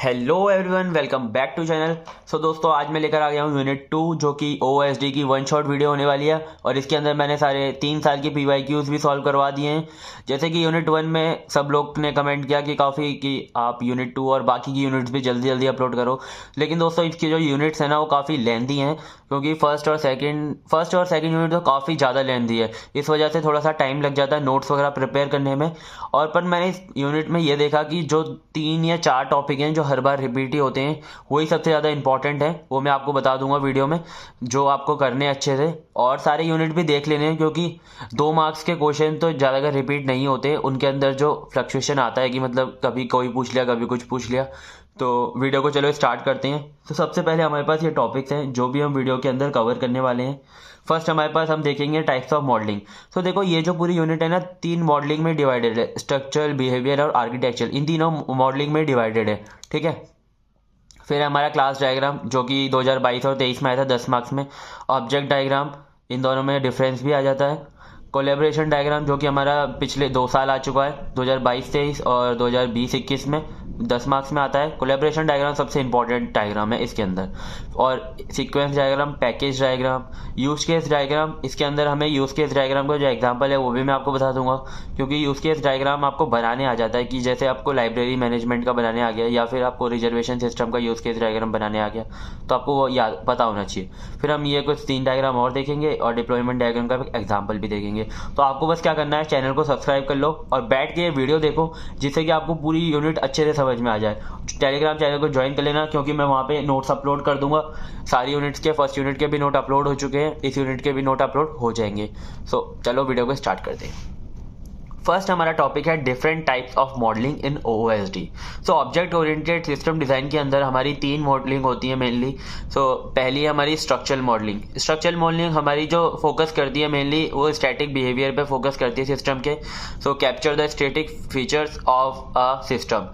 Hello everyone, welcome back to channel. So दोस्तों, आज मैं लेकर आ गया हूँ यूनिट 2 जो कि OSD की वन शॉट वीडियो होने वाली है। और इसके अंदर मैंने सारे 3 साल की PYQs भी सॉल्व करवा दिए हैं। जैसे कि यूनिट 1 में सब लोग ने कमेंट किया कि काफ़ी कि आप यूनिट 2 और बाकी की यूनिट्स भी जल्दी जल्दी अपलोड करो, लेकिन दोस्तों इसकी जो यूनिट्स हैं ना वो काफ़ी लेंथी हैं, क्योंकि फर्स्ट और सेकंड यूनिट तो काफ़ी ज़्यादा लेंथी है। इस वजह से थोड़ा सा टाइम लग जाता है नोट्स वगैरह प्रिपेयर करने में। और पर मैंने इस यूनिट में ये देखा कि जो 3 या 4 टॉपिक हैं जो हर बार रिपीट ही होते हैं वही सबसे ज़्यादा इंपॉर्टेंट है। वो मैं आपको बता दूंगा वीडियो में, जो आपको करने अच्छे से। और सारे यूनिट भी देख लेने हैं, क्योंकि 2 मार्क्स के क्वेश्चन तो ज़्यादातर रिपीट नहीं होते। उनके अंदर जो फ्लक्चुएशन आता है कि मतलब कभी कोई पूछ लिया, कभी कुछ पूछ लिया। तो वीडियो को चलो स्टार्ट करते हैं। तो सबसे पहले हमारे पास ये टॉपिक्स हैं जो भी हम वीडियो के अंदर कवर करने वाले हैं। फर्स्ट हमारे पास हम देखेंगे टाइप्स ऑफ मॉडलिंग। तो देखो, ये जो पूरी यूनिट है ना 3 मॉडलिंग में डिवाइडेड है, स्ट्रक्चरल, बिहेवियर और आर्किटेक्चर। इन तीनों मॉडलिंग में डिवाइडेड है, ठीक है। फिर हमारा क्लास डायग्राम जो कि 2022 और 23 में आया था 10 मार्क्स में। ऑब्जेक्ट डायग्राम, इन दोनों में डिफरेंस भी आ जाता है। कोलेब्रेशन डायग्राम जो कि हमारा पिछले 2 साल आ चुका है, 2022-23 और 2020-21 में 10 मार्क्स में आता है। कोलेब्रेशन डायग्राम सबसे इंपॉर्टेंट डायग्राम है इसके अंदर। और sequence diagram, package diagram, use case diagram. इसके अंदर हमें यूज केस डायग्राम का जो एग्जांपल है वो भी मैं आपको बता दूंगा, क्योंकि यूज केस डायग्राम आपको बनाने आ जाता है कि जैसे आपको लाइब्रेरी मैनेजमेंट का बनाने आ गया या फिर आपको रिजर्वेशन सिस्टम का यूज केस डायग्राम बनाने आ गया, तो आपको वो याद पता होना चाहिए। फिर हम ये कुछ 3 डायग्राम और देखेंगे और डिप्लॉयमेंट डायग्राम का एग्जाम्पल भी देखेंगे। तो आपको बस क्या करना है, चैनल को सब्सक्राइब कर लो और बैठ के ये वीडियो देखो, जिससे कि आपको पूरी यूनिट अच्छे से समझ में आ जाए। टेलीग्राम चैनल को ज्वाइन कर लेना, क्योंकि मैं वहाँ पे नोट्स अपलोड कर दूंगा। सारी यूनिट्स के, फर्स्ट यूनिट के भी नोट अपलोड हो चुके हैं, इस यूनिट के भी नोट अपलोड हो जाएंगे। सो चलो वीडियो को स्टार्ट करते हैं। फर्स्ट हमारा टॉपिक है different types of modelling in OSD। So object oriented system design के अंदर हमारी 3 मॉडलिंग होती है मेनली। सो पहली है हमारी स्ट्रक्चरल मॉडलिंग। स्ट्रक्चरल मॉडलिंग हमारी जो फोकस करती है मेनली वो स्टैटिक बिहेवियर पे फोकस करती है सिस्टम के। So capture the static features of a system.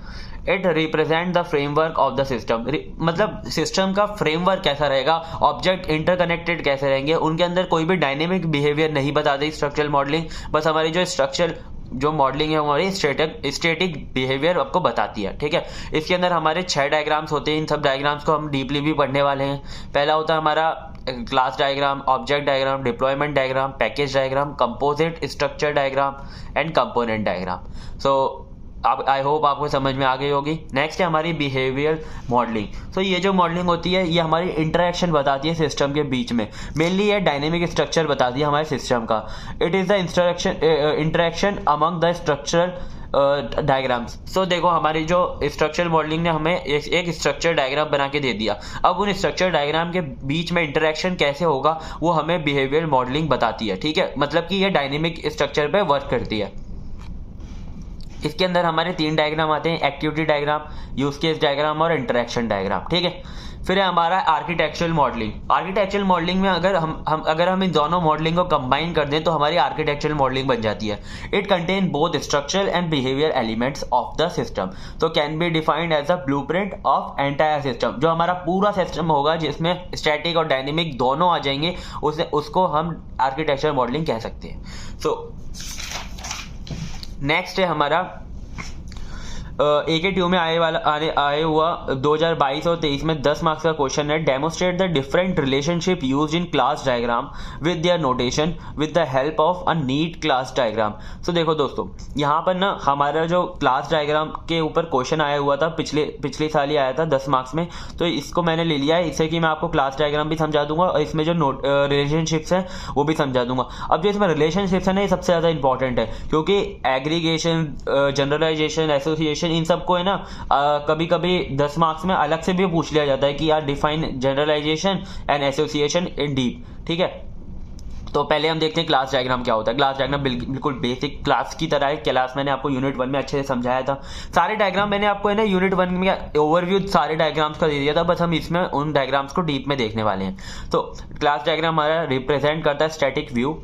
It represent the framework of the system. मतलब सिस्टम का फ्रेमवर्क कैसा रहेगा, ऑब्जेक्ट इंटरकनेक्टेड कैसे रहेंगे, उनके अंदर कोई भी डायनेमिक बिहेवियर नहीं बताती स्ट्रक्चरल मॉडलिंग। बस हमारी जो स्ट्रक्चरल जो मॉडलिंग है हमारी स्टैटिक बिहेवियर आपको बताती है, ठीक है। इसके अंदर हमारे 6 डायग्राम्स होते हैं। इन सब डायग्राम्स को हम डीपली भी पढ़ने वाले हैं। पहला होता है हमारा class diagram, object diagram, deployment diagram, package diagram, composite structure diagram and component diagram. So अब आई होप आपको समझ में आ गई होगी। नेक्स्ट है हमारी बिहेवियर मॉडलिंग। सो ये जो मॉडलिंग होती है ये हमारी इंटरेक्शन बताती है सिस्टम के बीच में। मेनली ये डायनेमिक स्ट्रक्चर बताती है हमारे सिस्टम का। It is the interaction among the structure diagrams. So देखो, हमारी जो स्ट्रक्चरल मॉडलिंग ने हमें एक स्ट्रक्चर डायग्राम बना के दे दिया। अब उन स्ट्रक्चर डायग्राम के बीच में इंटरेक्शन कैसे होगा वो हमें बिहेवियर मॉडलिंग बताती है, ठीक है। मतलब कि ये डायनेमिक स्ट्रक्चर पे वर्क करती है। इसके अंदर हमारे 3 डायग्राम आते हैं, activity diagram, use case diagram और इंटरेक्शन डायग्राम, ठीक है। फिर है हमारा आर्किटेक्चरल मॉडलिंग। आर्किटेक्चरल मॉडलिंग में अगर हम इन दोनों मॉडलिंग को कंबाइन कर दें तो हमारी आर्किटेक्चरल मॉडलिंग बन जाती है। It contain both structural and behaviour elements of the system. तो can be defined as a blueprint of entire system. जो हमारा पूरा सिस्टम होगा जिसमें स्टैटिक और डायनेमिक दोनों आ जाएंगे, उसको हम आर्किटेक्चरल मॉडलिंग कह सकते हैं। सो नेक्स्ट है हमारा AKTU में आए हुआ 2022 और 23 में 10 मार्क्स का क्वेश्चन है। Demonstrate the different relationship used in class diagram with their notation with the help of a neat class diagram. So देखो दोस्तों, यहाँ पर ना हमारा जो क्लास डायग्राम के ऊपर क्वेश्चन आया हुआ था पिछले साल ही आया था 10 मार्क्स में, तो इसको मैंने ले लिया है। इससे कि मैं आपको क्लास डायग्राम भी समझा दूंगा और इसमें जो रिलेशनशिप्स हैं वो भी समझा दूंगा। अब जो इसमें रिलेशनशिप्स है ना ये सबसे ज़्यादा इंपॉर्टेंट है, क्योंकि एग्रीगेशन, जनरलाइजेशन, एसोसिएशन, इन सबको है ना कभी कभी 10 मार्क्स में अलग से भी पूछ लिया जाता है कि यार define generalisation and association in deep, ठीक है। तो पहले हम देखते हैं क्लास डायग्राम क्या होता है। क्लास डायग्राम बिल्कुल बेसिक क्लास की तरह है। क्लास मैंने आपको यूनिट 1 में अच्छे से समझाया था। सारे डायग्राम मैंने आपको है ना यूनिट 1 में ओवरव्यू सारे डायग्राम्स का दे दिया था, बस हम इसमें उन डायग्राम्स को डीप में देखने वाले हैं। तो क्लास डायग्राम हमारा रिप्रेजेंट करता है static view.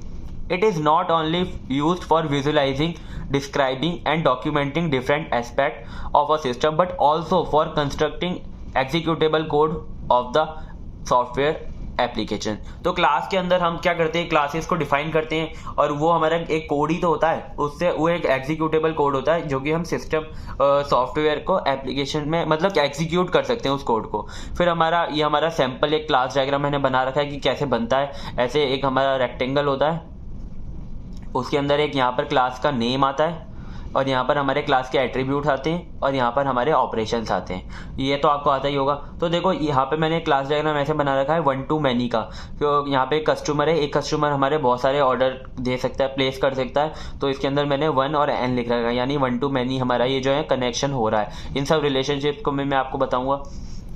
It is not only used for visualizing, describing and documenting different aspects of a system, but also for constructing executable code of the software application. तो class के अंदर हम क्या करते हैं, क्लासेस को डिफाइन करते हैं और वो हमारा एक कोड ही तो होता है, उससे वो एक एग्जीक्यूटेबल कोड होता है जो कि हम सिस्टम सॉफ्टवेयर को एप्लीकेशन में मतलब एग्जीक्यूट कर सकते हैं उस कोड को। फिर ये हमारा सैम्पल एक क्लास डायग्राम मैंने बना रखा है कि कैसे बनता है। ऐसे एक हमारा रेक्टेंगल होता है, उसके अंदर एक यहाँ पर क्लास का नेम आता है और यहाँ पर हमारे क्लास के एट्रीब्यूट आते हैं और यहाँ पर हमारे ऑपरेशंस आते हैं। ये तो आपको आता ही होगा। तो देखो यहाँ पे मैंने क्लास डायग्राम ऐसे बना रखा है 1 to many का। तो यहाँ पे एक कस्टमर है, एक कस्टमर हमारे बहुत सारे ऑर्डर दे सकता है, प्लेस कर सकता है। तो इसके अंदर मैंने 1 और n लिख रखा है, यानी 1 to many हमारा ये जो है कनेक्शन हो रहा है। इन सब रिलेशनशिप को मैं आपको बताऊंगा।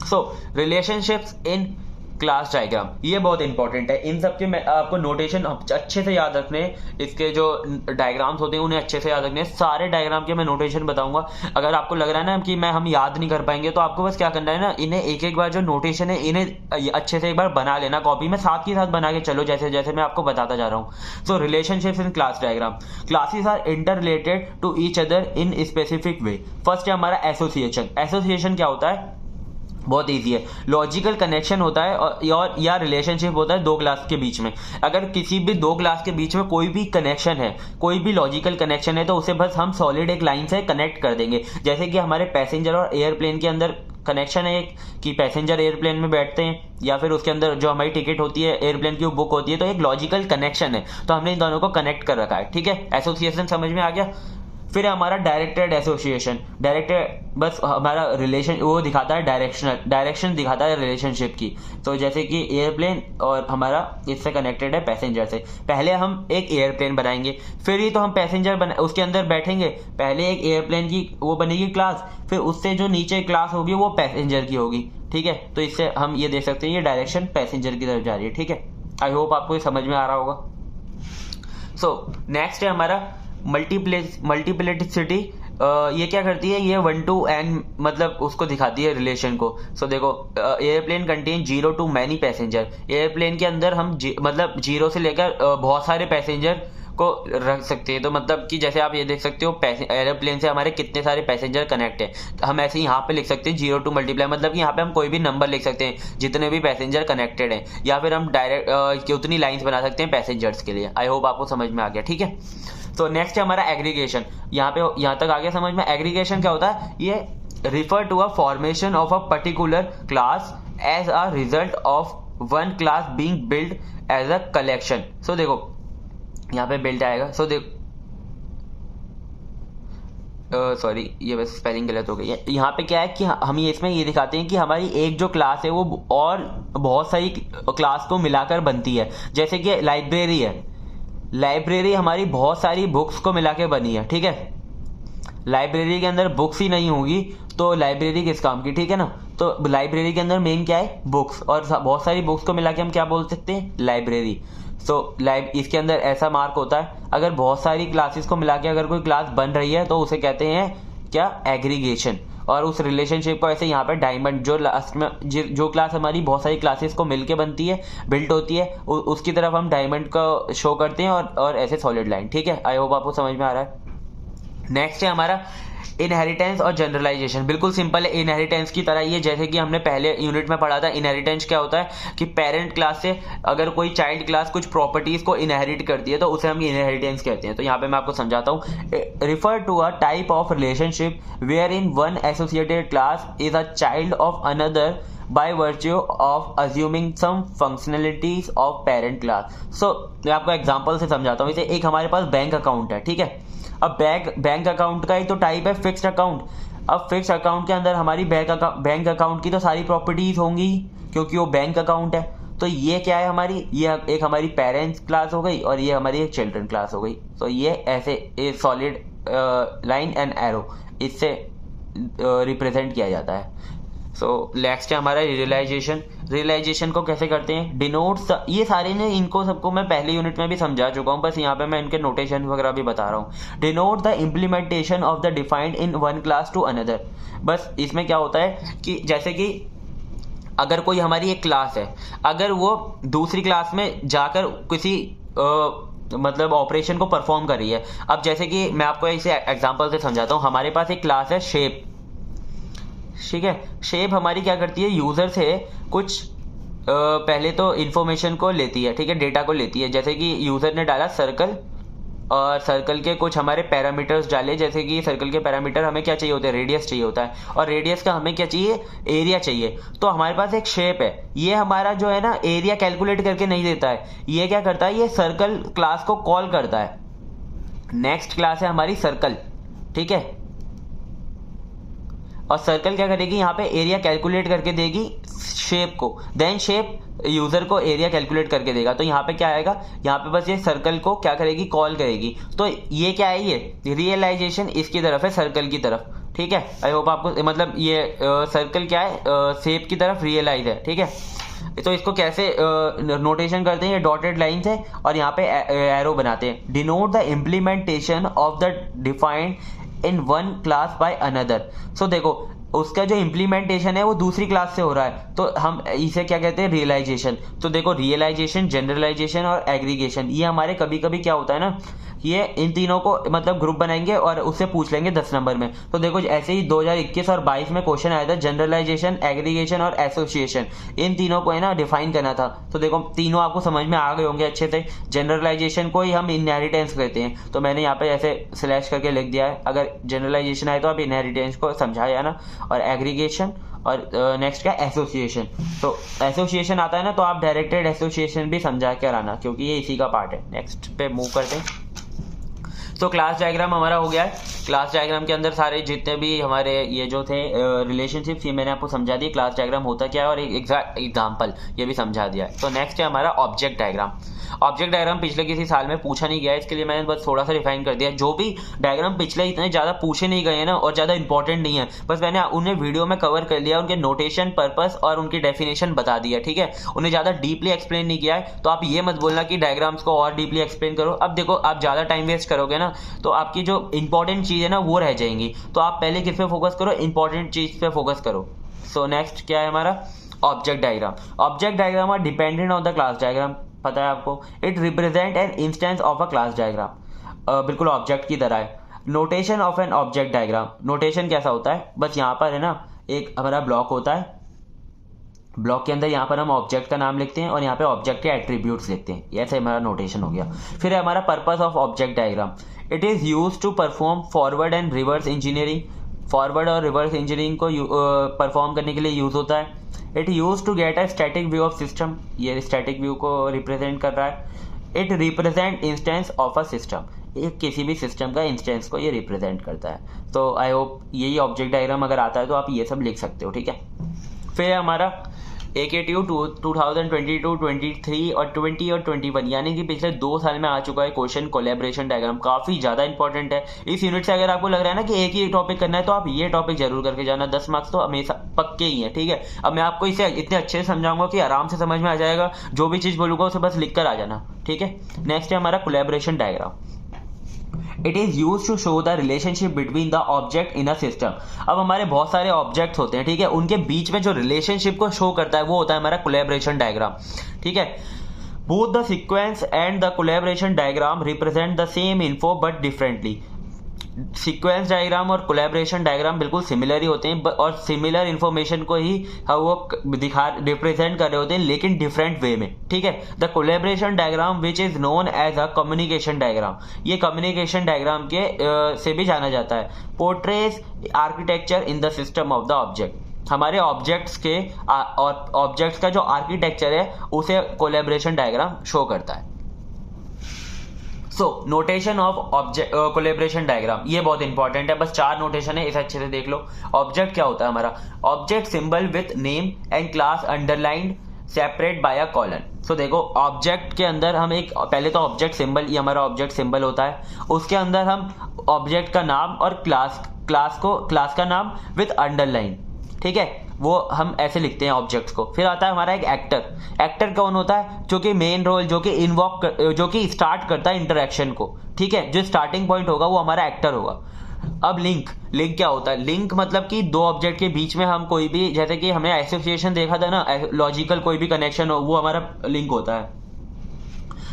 सो रिलेशनशिप्स इन क्लास डायग्राम, ये बहुत इंपॉर्टेंट है। इन सब के मैं आपको नोटेशन अच्छे से याद रखने, इसके जो डायग्राम्स होते हैं उन्हें अच्छे से याद रखने। सारे डायग्राम के मैं नोटेशन बताऊंगा। अगर आपको लग रहा है ना कि हम याद नहीं कर पाएंगे, तो आपको बस क्या करना है ना, इन्हें एक एक बार जो नोटेशन है इन्हें अच्छे से एक बार बना लेना कॉपी में, साथ ही साथ बना के चलो जैसे जैसे मैं आपको बताता जा रहा हूँ। So relationships in class diagram, classes are interrelated to each other in specific way. First है हमारा एसोसिएशन। एसोसिएशन क्या होता है, बहुत ईजी है। लॉजिकल कनेक्शन होता है और या रिलेशनशिप होता है दो क्लास के बीच में। अगर किसी भी दो क्लास के बीच में कोई भी कनेक्शन है, कोई भी लॉजिकल कनेक्शन है, तो उसे बस हम सॉलिड एक लाइन से कनेक्ट कर देंगे। जैसे कि हमारे पैसेंजर और एयरप्लेन के अंदर कनेक्शन है एक, कि पैसेंजर एयरप्लेन में बैठते हैं या फिर उसके अंदर जो हमारी टिकट होती है एयरप्लेन की वो बुक होती है, तो एक लॉजिकल कनेक्शन है। तो हमने इन दोनों को कनेक्ट कर रखा है, ठीक है। एसोसिएशन समझ में आ गया। फिर हमारा डायरेक्टेड एसोसिएशन। डायरेक्टेड बस हमारा रिलेशन वो दिखाता है, डायरेक्शन दिखाता है रिलेशनशिप की। तो जैसे कि एयरप्लेन और हमारा इससे कनेक्टेड है पैसेंजर से। पहले हम एक एयरप्लेन बनाएंगे, फिर ही तो हम पैसेंजर उसके अंदर बैठेंगे। पहले एक एयरप्लेन की वो बनेगी क्लास, फिर उससे जो नीचे क्लास होगी वो पैसेंजर की होगी, ठीक है। तो इससे हम ये देख सकते हैं ये डायरेक्शन पैसेंजर की तरफ जा रही है, ठीक है। आई होप आपको ये समझ में आ रहा होगा। सो नेक्स्ट है हमारा मल्टीप्लिसिटी। ये क्या करती है, ये 1 to n मतलब उसको दिखाती है रिलेशन को। सो देखो, airplane contain 0 to many passenger. Airplane के अंदर हम मतलब 0 से लेकर बहुत सारे पैसेंजर को रख सकते हैं। तो मतलब कि जैसे आप ये देख सकते हो एयरप्लेन से हमारे कितने सारे पैसेंजर कनेक्ट है। हम ऐसे यहाँ पे लिख सकते हैं 0 to मल्टीप्लाई, मतलब कि यहाँ पे हम कोई भी नंबर लिख सकते हैं जितने भी पैसेंजर कनेक्टेड हैं, या फिर हम डायरेक्ट उतनी लाइंस बना सकते हैं पैसेंजर्स के लिए। आई होप आपको समझ में आ गया, ठीक है। तो नेक्स्ट है हमारा एग्रीगेशन। यहाँ तक आ गया समझ में। एग्रीगेशन क्या होता है, ये refer to a formation of a particular class as a result of one class being build as a collection. So देखो यहाँ पे बिल्ड आएगा। सो देखो सॉरी, ये बस स्पेलिंग गलत हो गई है। यहाँ पे क्या है कि हम इसमें ये दिखाते हैं कि हमारी एक जो क्लास है वो और बहुत सारी क्लास को मिलाकर बनती है। जैसे कि लाइब्रेरी है, लाइब्रेरी हमारी बहुत सारी बुक्स को मिला के बनी है, ठीक है। लाइब्रेरी के अंदर बुक्स ही नहीं होगी तो लाइब्रेरी किस काम की, ठीक है ना। तो लाइब्रेरी के अंदर मेन क्या है, बुक्स, और बहुत सारी बुक्स को मिला के हम क्या बोल सकते हैं, लाइब्रेरी। सो इसके अंदर ऐसा मार्क होता है, अगर बहुत सारी क्लासेस को मिला के अगर कोई क्लास बन रही है तो उसे कहते हैं क्या, एग्रीगेशन। और उस रिलेशनशिप को ऐसे यहाँ पे डायमंड, जो लास्ट में जो क्लास हमारी बहुत सारी क्लासेस को मिलके बनती है, बिल्ट होती है, उसकी तरफ हम डायमंड को शो करते हैं और ऐसे सॉलिड लाइन, ठीक है। आई होप आपको समझ में आ रहा है। नेक्स्ट है हमारा इनहेरिटेंस और जनरलाइजेशन। बिल्कुल सिंपल है, इनहेरिटेंस की तरह ही है जैसे कि हमने पहले यूनिट में पढ़ा था। इनहेरिटेंस क्या होता है कि पेरेंट क्लास से अगर कोई चाइल्ड क्लास कुछ प्रॉपर्टीज को इनहेरिट करती है तो उसे हम इनहेरिटेंस कहते हैं। तो यहाँ पे मैं आपको समझाता हूँ। Refer to a type of relationship where in one associated class is a child of another by virtue of assuming some functionalities of parent class। So मैं आपको एग्जांपल से समझाता हूँ इसे। एक हमारे पास बैंक अकाउंट है, ठीक है। अब बैंक अकाउंट का ही तो टाइप है फिक्स्ड अकाउंट। अब फिक्स्ड अकाउंट के अंदर हमारी बैंक अकाउंट की तो सारी प्रॉपर्टीज होंगी क्योंकि वो बैंक अकाउंट है। तो ये क्या है हमारी, ये एक हमारी पेरेंट्स क्लास हो गई और ये हमारी एक चिल्ड्रन क्लास हो गई। तो ये ऐसे सॉलिड लाइन एंड एरो इससे रिप्रेजेंट किया जाता है। सो नेक्स्ट है हमारा रियलाइजेशन। रियलाइजेशन को कैसे करते हैं, डिनोट्स, ये सारे ने इनको सबको मैं पहले यूनिट में भी समझा चुका हूँ, बस यहाँ पे मैं इनके नोटेशन वगैरह भी बता रहा हूँ। Denote the implementation of the defined in one class to another. बस इसमें क्या होता है कि जैसे कि अगर कोई हमारी एक क्लास है, अगर वो दूसरी क्लास में जाकर किसी मतलब ऑपरेशन को परफॉर्म कर रही है। अब जैसे कि मैं आपको इसे एग्जांपल से समझाता हूँ। हमारे पास एक क्लास है शेप, ठीक है। शेप हमारी क्या करती है, यूजर से कुछ पहले तो इन्फॉर्मेशन को लेती है, ठीक है, डेटा को लेती है। जैसे कि यूज़र ने डाला सर्कल, और सर्कल के कुछ हमारे पैरामीटर्स डाले, जैसे कि सर्कल के पैरामीटर हमें क्या चाहिए होते हैं, रेडियस चाहिए होता है, और रेडियस का हमें क्या चाहिए, एरिया चाहिए। तो हमारे पास एक शेप है, ये हमारा जो है ना एरिया कैलकुलेट करके नहीं देता है, ये क्या करता है, ये सर्कल क्लास को कॉल करता है। नेक्स्ट क्लास है हमारी सर्कल, ठीक है, और सर्कल क्या करेगी, यहाँ पे एरिया कैलकुलेट करके देगी शेप को, देन शेप यूजर को एरिया कैलकुलेट करके देगा। तो यहाँ पे क्या आएगा, यहाँ पे बस ये सर्कल को क्या करेगी, कॉल करेगी। तो ये क्या है, ये रियलाइजेशन इसकी तरफ है, सर्कल की तरफ, ठीक है। आई होप आपको मतलब ये सर्कल क्या है, शेप की तरफ रियलाइज है, ठीक है। तो इसको कैसे नोटेशन करते हैं, ये डॉटेड लाइन है और यहाँ पे एरो बनाते हैं। Denote the implementation of the defined in one class by another. So देखो उसका जो इम्प्लीमेंटेशन है वो दूसरी क्लास से हो रहा है, तो हम इसे क्या कहते हैं, रियलाइजेशन। तो देखो रियलाइजेशन, जनरलाइजेशन और एग्रीगेशन, ये हमारे कभी कभी क्या होता है ना, ये इन तीनों को मतलब ग्रुप बनाएंगे और उससे पूछ लेंगे 10 नंबर में। तो देखो ऐसे ही 2021 और 22 में क्वेश्चन आया था, जनरलाइजेशन, एग्रीगेशन और एसोसिएशन, इन तीनों को है ना डिफाइन करना था। तो देखो तीनों आपको समझ में आ गए होंगे अच्छे से। जनरलाइजेशन को ही हम इनहेरिटेंस कहते हैं, तो मैंने यहाँ पे ऐसे स्लैश करके लिख दिया है। अगर जनरलाइजेशन आए तो आप इनहेरिटेंस को समझाया ना, और एग्रीगेशन और नेक्स्ट क्या, एसोसिएशन। तो एसोसिएशन आता है ना, तो आप डायरेक्टेड एसोसिएशन भी समझा कर आना, क्योंकि ये इसी का पार्ट है। नेक्स्ट पे मूव करते हैं। तो क्लास डायग्राम हमारा हो गया है। क्लास डायग्राम के अंदर सारे जितने भी हमारे ये जो थे रिलेशनशिप्स, ये मैंने आपको समझा दिया क्लास डायग्राम होता क्या है, और एक एग्जैक्ट एग्जांपल ये भी समझा दिया है। तो नेक्स्ट है हमारा ऑब्जेक्ट डायग्राम। ऑब्जेक्ट डायग्राम पिछले किसी साल में पूछा नहीं गया है, इसके लिए मैंने बस थोड़ा सा रिफाइन कर दिया। जो भी डायग्राम पिछले इतने ज़्यादा पूछे नहीं गए हैं ना, और ज़्यादा इंपॉर्टेंट नहीं है, बस मैंने उन्हें वीडियो में कवर कर लिया, उनके नोटेशन, पर्पस और उनकी डेफिनेशन बता दिया, ठीक है। उन्हें ज़्यादा डीपली एक्सप्लेन नहीं किया है। तो आप ये मत बोलना कि डायग्राम्स को और डीपली एक्सप्लेन करो। अब देखो आप ज़्यादा टाइम वेस्ट करोगे ना, तो आपकी जो इंपॉर्टेंट चीज़ है ना वो रह जाएंगी। तो आप पहले किस पे फोकस करो, इंपॉर्टेंट चीज़ पे फोकस करो। सो नेक्स्ट क्या है हमारा, object diagram. Object diagram are dependent on the class diagram, पता है आपको। It represent an instance of a class diagram, बिल्कुल ऑब्जेक्ट की तरह है। Notation of an object diagram, notation कैसा होता है, बस यहाँ पर है ना एक हमारा ब्लॉक होता है, ब्लॉक के अंदर यहाँ पर हम ऑब्जेक्ट का नाम लिखते हैं और यहाँ पे ऑब्जेक्ट के एट्रीब्यूट्स लिखते हैं। ऐसे हमारा नोटेशन हो गया। फिर है हमारा purpose of object diagram. It is use to perform forward and reverse engineering. Forward और रिवर्स इंजीनियरिंग को परफॉर्म करने के लिए यूज होता है। It use to get a static view of system, ये स्टैटिक व्यू को रिप्रेजेंट कर रहा है। It represent instance of a system, एक किसी भी सिस्टम का इंस्टेंस को ये रिप्रेजेंट करता है। तो आई होप यही ऑब्जेक्ट डायग्राम अगर आता है तो आप ये सब लिख सकते हो, ठीक है। फिर हमारा AKTU 2022, 23 और 20 और 21 यानी कि पिछले 2 साल में आ चुका है क्वेश्चन कोलैबोरेशन डायग्राम, काफ़ी ज़्यादा इंपॉर्टेंट है। इस यूनिट से अगर आपको लग रहा है ना कि एक ही टॉपिक करना है, तो आप ये टॉपिक जरूर करके जाना। 10 मार्क्स तो हमेशा पक्के ही हैं, ठीक है। अब मैं आपको इसे इतने अच्छे से समझाऊंगा कि आराम से समझ में आ जाएगा। जो भी चीज़ बोलूंगा उसे बस लिख कर आ जाना, ठीक है। नेक्स्ट है हमारा collaboration diagram. It is use to show the relationship between the object in a system. अब हमारे बहुत सारे ऑब्जेक्ट्स होते हैं, ठीक है, उनके बीच में जो रिलेशनशिप को शो करता है वो होता है हमारा कोलैबोरेशन डायग्राम, ठीक है। Both the sequence and the collaboration diagram represent the same info but differently. Sequence diagram और कोलैबोरेशन डायग्राम बिल्कुल सिमिलर ही होते हैं, और सिमिलर इन्फॉर्मेशन को ही वो रिप्रेजेंट कर रहे होते हैं, लेकिन डिफरेंट वे में, ठीक है। The collaboration diagram which is known as a communication diagram, ये कम्युनिकेशन डायग्राम के से भी जाना जाता है। Portrays architecture in the system of the object, हमारे ऑब्जेक्ट्स के और ऑब्जेक्ट्स का जो आर्किटेक्चर है उसे कोलैबोरेशन डायग्राम शो करता है। So notation of object collaboration diagram, ये बहुत इंपॉर्टेंट है। बस 4 नोटेशन है, इसे अच्छे से देख लो। ऑब्जेक्ट क्या होता है हमारा, object symbol with name and class underlined separate by a colon. So देखो ऑब्जेक्ट के अंदर हम एक, पहले तो ऑब्जेक्ट सिंबल, ये हमारा ऑब्जेक्ट सिंबल होता है, उसके अंदर हम ऑब्जेक्ट का नाम और क्लास का नाम विथ अंडरलाइन, ठीक है, वो हम ऐसे लिखते हैं ऑब्जेक्ट्स को। फिर आता है हमारा एक एक्टर। एक्टर कौन होता है, जो कि मेन रोल, जो कि स्टार्ट करता है इंटरेक्शन को, ठीक है, जो स्टार्टिंग पॉइंट होगा वो हमारा एक्टर होगा। अब लिंक क्या होता है, लिंक मतलब कि दो ऑब्जेक्ट के बीच में हम कोई भी, जैसे कि हमने एसोसिएशन देखा था ना, लॉजिकल कोई भी कनेक्शन हो, वो हमारा लिंक होता है,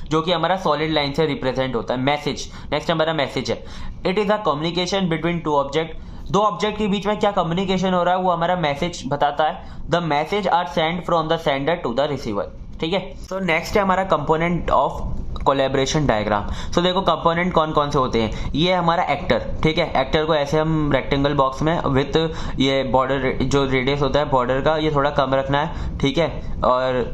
जो कि हमारा सॉलिड लाइन से रिप्रेजेंट होता है। मैसेज, नेक्स्ट हमारा मैसेज है। It is a communication between 2 object दो ऑब्जेक्ट के बीच में क्या कम्युनिकेशन हो रहा है वो हमारा मैसेज बताता है। The message are send from the sender to the receiver, ठीक है। तो नेक्स्ट है हमारा component of collaboration diagram. So देखो कंपोनेंट कौन कौन से होते हैं। ये हमारा एक्टर, ठीक है। एक्टर को ऐसे हम रेक्टेंगल बॉक्स में विथ ये बॉर्डर जो रेडियस होता है बॉर्डर का ये थोड़ा कम रखना है, ठीक है। और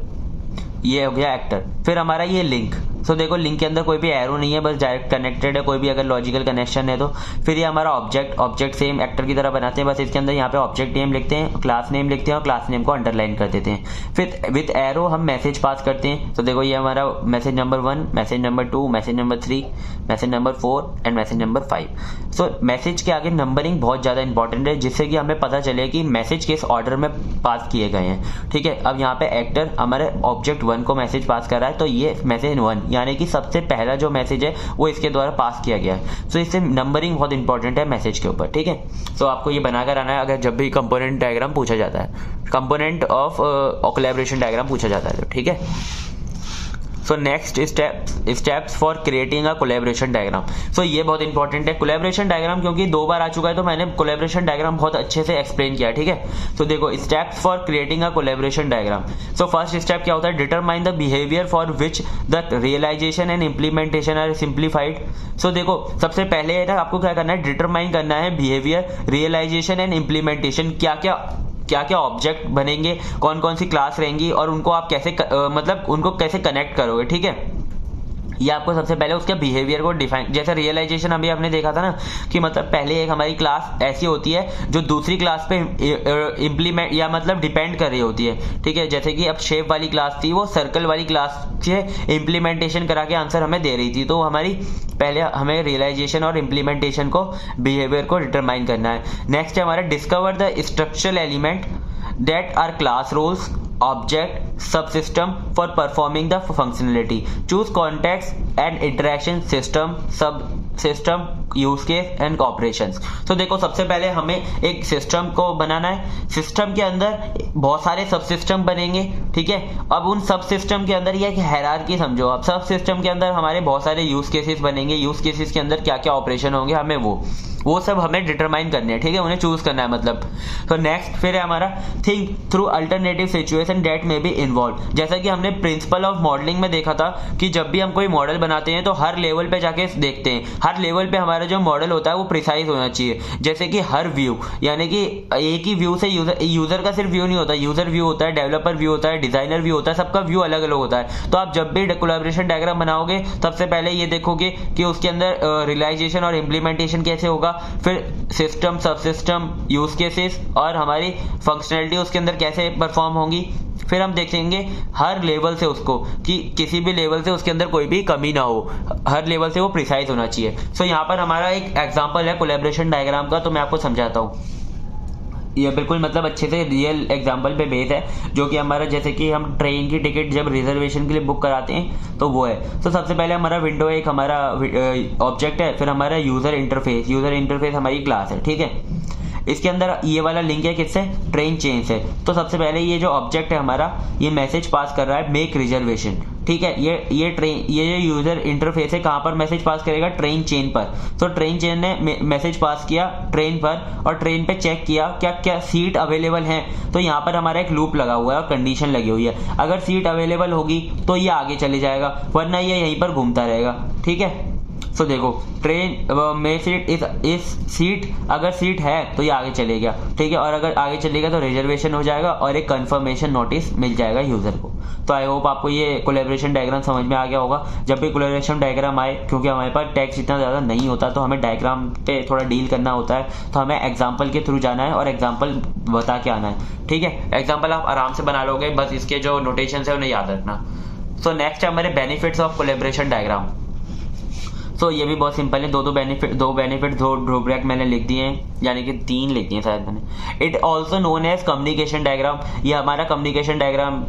ये हो गया एक्टर। फिर हमारा ये लिंक। सो देखो लिंक के अंदर कोई भी एरो नहीं है, बस डायरेक्ट कनेक्टेड है, कोई भी अगर लॉजिकल कनेक्शन है तो। फिर ये हमारा ऑब्जेक्ट सेम एक्टर की तरह बनाते हैं, बस इसके अंदर यहाँ पे ऑब्जेक्ट नेम लिखते हैं, क्लास नेम लिखते हैं और क्लास नेम को अंडरलाइन कर देते हैं। फिर विथ एरो हम मैसेज पास करते हैं। तो देखो ये हमारा message number 1, message number 2, message number 3, message number 4 and message number 5। So message के आगे नंबरिंग बहुत ज़्यादा इंपॉर्टेंट है, जिससे कि हमें पता चले कि मैसेज किस ऑर्डर में पास किए गए हैं, ठीक है। अब यहाँ पे एक्टर हमारे ऑब्जेक्ट 1 को मैसेज पास कर रहा है, तो ये मैसेज 1 यानी कि सबसे पहला जो मैसेज है वो इसके द्वारा पास किया गया है। सो इससे नंबरिंग बहुत इंपॉर्टेंट है मैसेज के ऊपर, ठीक है। सो आपको ये बनाकर आना है अगर जब भी कंपोनेंट डायग्राम पूछा जाता है, कंपोनेंट ऑफ कोलैबोरेशन डायग्राम पूछा जाता है, ठीक है। So next steps for creating a collaboration diagram. So ये बहुत इंपॉर्टेंट है कोलैबोरेशन डायग्राम, क्योंकि 2 बार आ चुका है तो मैंने कोलैबोरेशन डायग्राम बहुत अच्छे से एक्सप्लेन किया, ठीक है। तो देखो steps for creating a collaboration diagram. So first step क्या होता है, determine the behaviour for which the realisation and implementation are simplified. So देखो सबसे पहले है ना आपको क्या करना है, डिटरमाइन करना है बिहेवियर, रियलाइजेशन एंड इम्प्लीमेंटेशन, क्या क्या ऑब्जेक्ट बनेंगे, कौन कौन सी क्लास रहेंगी और उनको आप कैसे मतलब उनको कैसे कनेक्ट करोगे, ठीक है। ये आपको सबसे पहले उसके बिहेवियर को डिफाइन, जैसे रियलाइजेशन अभी आपने देखा था ना कि मतलब पहले एक हमारी क्लास ऐसी होती है जो दूसरी क्लास पे इम्प्लीमेंट या मतलब डिपेंड कर रही होती है, ठीक है। जैसे कि अब शेप वाली क्लास थी वो सर्कल वाली क्लास से इम्प्लीमेंटेशन करा के आंसर हमें दे रही थी, तो हमारी पहले हमें रियलाइजेशन और इम्प्लीमेंटेशन को बिहेवियर को डिटरमाइन करना है। नेक्स्ट है हमारा discover the structural element that are class roles object subsystem for performing the functionality, choose context and interaction system subsystem use case and operations। तो देखो सबसे पहले हमें एक सिस्टम को बनाना है, सिस्टम के अंदर बहुत सारे सब सिस्टम बनेंगे, ठीक है। अब उन सब सिस्टम के अंदर ये एक हायरार्की समझो, अब सब सिस्टम के अंदर हमारे बहुत सारे यूज केसेस बनेंगे, यूज केसेस के अंदर क्या क्या ऑपरेशन होंगे हमें वो सब हमें डिटरमाइन करने हैं, ठीक है, उन्हें चूज करना है मतलब। तो नेक्स्ट फिर है हमारा think through alternative situation that may be involve. जैसा कि हमने प्रिंसिपल ऑफ मॉडलिंग में देखा था कि जब भी हम कोई मॉडल बनाते हैं तो हर लेवल पे जाके देखते हैं, हर लेवल पे हमारा जो मॉडल होता है वो प्रिसाइज होना चाहिए। जैसे कि हर व्यू यानी कि एक ही व्यू से यूजर का सिर्फ व्यू नहीं होता, यूजर व्यू होता है, डेवलपर व्यू होता है, डिजाइनर व्यू होता है, सबका व्यू अलग अलग होता है। तो आप जब भी कोलैबोरेशन डायग्राम बनाओगे सबसे पहले ये देखोगे कि उसके अंदर रियलाइजेशन और इम्प्लीमेंटेशन कैसे होगा, फिर सिस्टम सबसिस्टम यूज केसेस और हमारी फंक्शनैलिटी उसके अंदर कैसे परफॉर्म होंगी। फिर हम देखेंगे हर लेवल से उसको कि किसी भी लेवल से उसके अंदर कोई भी कमी ना हो, हर लेवल से वो प्रिसाइज होना चाहिए। सो यहाँ पर हमारा एक एग्जांपल है कोलैबोरेशन डायग्राम का, तो मैं आपको समझाता हूँ। ये बिल्कुल मतलब अच्छे से रियल एग्जांपल पे बेस है, जो कि हमारा जैसे कि हम ट्रेन की टिकट जब रिजर्वेशन के लिए बुक कराते हैं तो वो है। तो सबसे पहले हमारा विंडो एक हमारा ऑब्जेक्ट है, फिर हमारा यूजर इंटरफेस हमारी क्लास है, ठीक है। इसके अंदर ये वाला लिंक है किससे, ट्रेन चेन से। तो सबसे पहले ये जो ऑब्जेक्ट है हमारा ये मैसेज पास कर रहा है मेक रिजर्वेशन, ठीक है। ये जो यूजर इंटरफेस है कहाँ पर मैसेज पास करेगा, ट्रेन चेन पर। तो ट्रेन चेन ने मैसेज पास किया ट्रेन पर और ट्रेन पे चेक किया क्या क्या सीट अवेलेबल हैं। तो यहाँ पर हमारा एक लूप लगा हुआ है और कंडीशन लगी हुई है, अगर सीट अवेलेबल होगी तो ये आगे चले जाएगा, वरना ये यहीं पर घूमता रहेगा, ठीक है। सो देखो ट्रेन में इस सीट अगर सीट है तो ये आगे चलेगा, ठीक है, और अगर आगे चलेगा तो रिजर्वेशन हो जाएगा और एक कंफर्मेशन नोटिस मिल जाएगा यूजर को। तो आई होप आपको ये कोलैबोरेशन डायग्राम समझ में आ गया होगा। जब भी कोलैबोरेशन डायग्राम आए, क्योंकि हमारे पास टेक्स्ट इतना ज़्यादा नहीं होता तो हमें डायग्राम पे थोड़ा डील करना होता है, तो हमें एग्जाम्पल के थ्रू जाना है और एग्जाम्पल बता के आना है, ठीक है। एग्जाम्पल आप आराम से बना लोगे, बस इसके जो नोटेशन है उन्हें याद रखना। सो नेक्स्ट है हमारे बेनिफिट्स ऑफ कोलैबोरेशन डायग्राम। तो ये भी बहुत सिंपल है, दो बेनिफिट दो ड्रॉबैक मैंने लिख दिए हैं, यानी कि 3 लिख दिए शायद मैंने। It also known as communication diagram, ये हमारा कम्युनिकेशन डायग्राम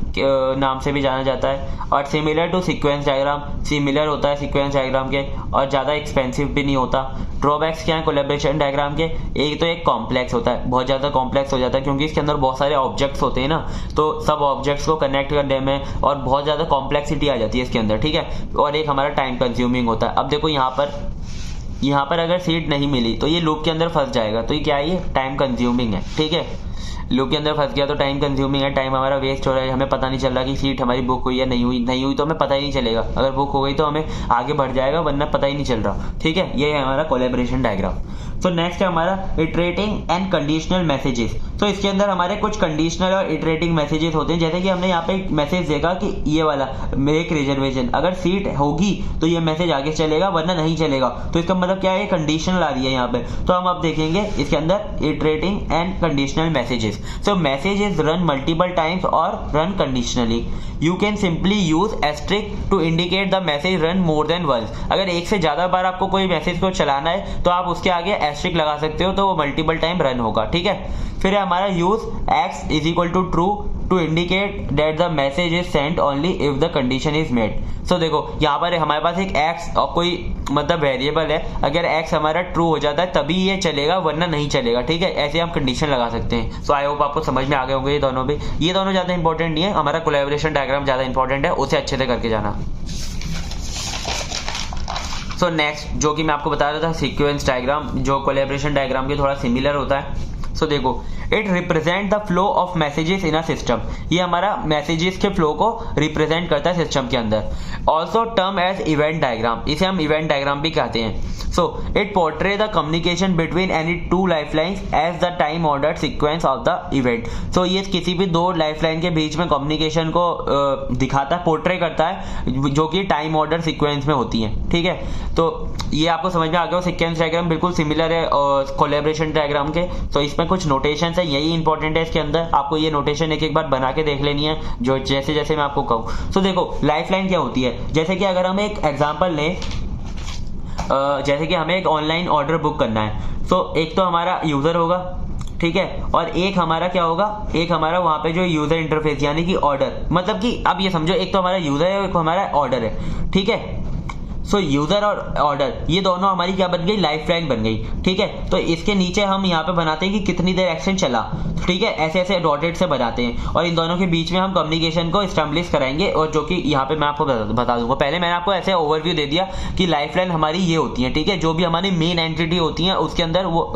नाम से भी जाना जाता है। और similar to sequence diagram, similar होता है सीक्वेंस डायग्राम के और ज़्यादा एक्सपेंसिव भी नहीं होता। ड्रॉबैक्स क्या है कोलैबोरेशन डायग्राम के, एक तो एक कॉम्प्लेक्स होता है, बहुत ज़्यादा कॉम्प्लेक्स हो जाता है क्योंकि इसके अंदर बहुत सारे ऑब्जेक्ट्स होते हैं ना, तो सब ऑब्जेक्ट्स को कनेक्ट करने में और बहुत ज़्यादा कॉम्प्लेक्सिटी आ जाती है इसके अंदर, ठीक है। और एक हमारा टाइम कंज्यूमिंग होता है। अब देखो यहाँ यहाँ पर अगर सीट नहीं मिली तो ये लूप के अंदर फंस जाएगा। तो ये क्या है, ये टाइम कंज्यूमिंग है, ठीक है। लूप के अंदर फंस गया तो टाइम कंज्यूमिंग है, टाइम हमारा वेस्ट हो रहा है, हमें पता नहीं चल रहा कि सीट हमारी बुक हुई या नहीं हुई तो हमें पता ही नहीं चलेगा। अगर बुक हो गई तो हमें आगे बढ़ जाएगा, वरना पता ही नहीं चल रहा, ठीक है। ये है हमारा कोलैबोरेशन डायग्राम। तो नेक्स्ट है हमारा इटरेटिंग एंड कंडीशनल मैसेजेस। तो इसके अंदर हमारे कुछ कंडीशनल और इटरेटिंग मैसेजेस होते हैं। जैसे कि हमने यहाँ पे एक मैसेज देखा कि ये वाला मेक रिजर्वेशन, अगर सीट होगी तो ये मैसेज आगे चलेगा, वरना नहीं चलेगा। तो इसका मतलब क्या है, कंडीशनल आ रही है यहाँ पे। तो हम अब देखेंगे इसके अंदर iterating and conditional messages. So messages run multiple times और run conditionally. You can simply use asterisk to indicate the message run more than once. अगर एक से ज्यादा बार आपको कोई मैसेज को चलाना है तो आप उसके आगे एस्ट्रिक लगा सकते हो, तो वो मल्टीपल टाइम रन होगा, ठीक है। फिर है हमारा use x is equal to true to indicate that the message is sent only if the condition is met. So देखो यहाँ पर हमारे पास एक एक्स और कोई मतलब वेरिएबल है, अगर एक्स हमारा ट्रू हो जाता है तभी ये चलेगा, वरना नहीं चलेगा, ठीक है। ऐसे हम कंडीशन लगा सकते हैं। सो आई होप आपको समझ में आ गए होंगे ये दोनों भी। ये दोनों ज्यादा इंपॉर्टेंट नहीं है, हमारा कोलैबोरेशन डायग्राम ज्यादा इंपॉर्टेंट है, उसे अच्छे से करके जाना। सो नेक्स्ट जो कि मैं आपको बता रहा था, सीक्वेंस डायग्राम, जो कोलैबोरेशन डायग्राम के थोड़ा सिमिलर होता है। सो देखो, it represent the flow of messages in a system. ये हमारा मैसेजेस के फ्लो को रिप्रेजेंट करता है सिस्टम के अंदर। Also term as event diagram, इसे हम इवेंट डायग्राम भी कहते हैं। So it portray the communication between any two lifelines as the time ordered sequence of the event. So ये किसी भी दो लाइफलाइन के बीच में कम्युनिकेशन को दिखाता है, पोर्ट्रे करता है, जो कि टाइम ऑर्डर सीक्वेंस में होती है, ठीक है। तो ये आपको समझ में आ गया। सीक्वेंस डायग्राम बिल्कुल सिमिलर है कोलैबोरेशन डायग्राम के। तो इसमें कुछ नोटेशन है, यही इंपॉर्टेंट है इसके अंदर। आपको ये नोटेशन एक एक बार बना के देख लेनी है, जो जैसे जैसे मैं आपको कहूँ। तो देखो लाइफलाइन क्या होती है, जैसे कि अगर हम एक एग्जांपल लें, जैसे कि हमें एक ऑनलाइन ऑर्डर बुक करना है। तो एक तो हमारा यूजर होगा, ठीक है, और एक हमारा क्या होगा, एक हमारा वहां पे जो यूजर इंटरफेस यानी कि ऑर्डर, मतलब कि अब ये समझो एक तो हमारा यूजर है और एक हमारा ऑर्डर है, ठीक है। सो यूजर और ऑर्डर ये दोनों हमारी क्या बन गई, लाइफलाइन बन गई, ठीक है। तो इसके नीचे हम यहाँ पे बनाते हैं कि कितनी देर एक्शन चला, ठीक है, ऐसे ऐसे डॉटेड से बनाते हैं। और इन दोनों के बीच में हम कम्युनिकेशन को एस्टैब्लिश कराएंगे, और जो कि यहाँ पे मैं आपको बता दूंगा। पहले मैंने आपको ऐसे ओवरव्यू दे दिया कि लाइफलाइन हमारी ये होती है, ठीक है। जो भी हमारी मेन एंटिटी होती है उसके अंदर वो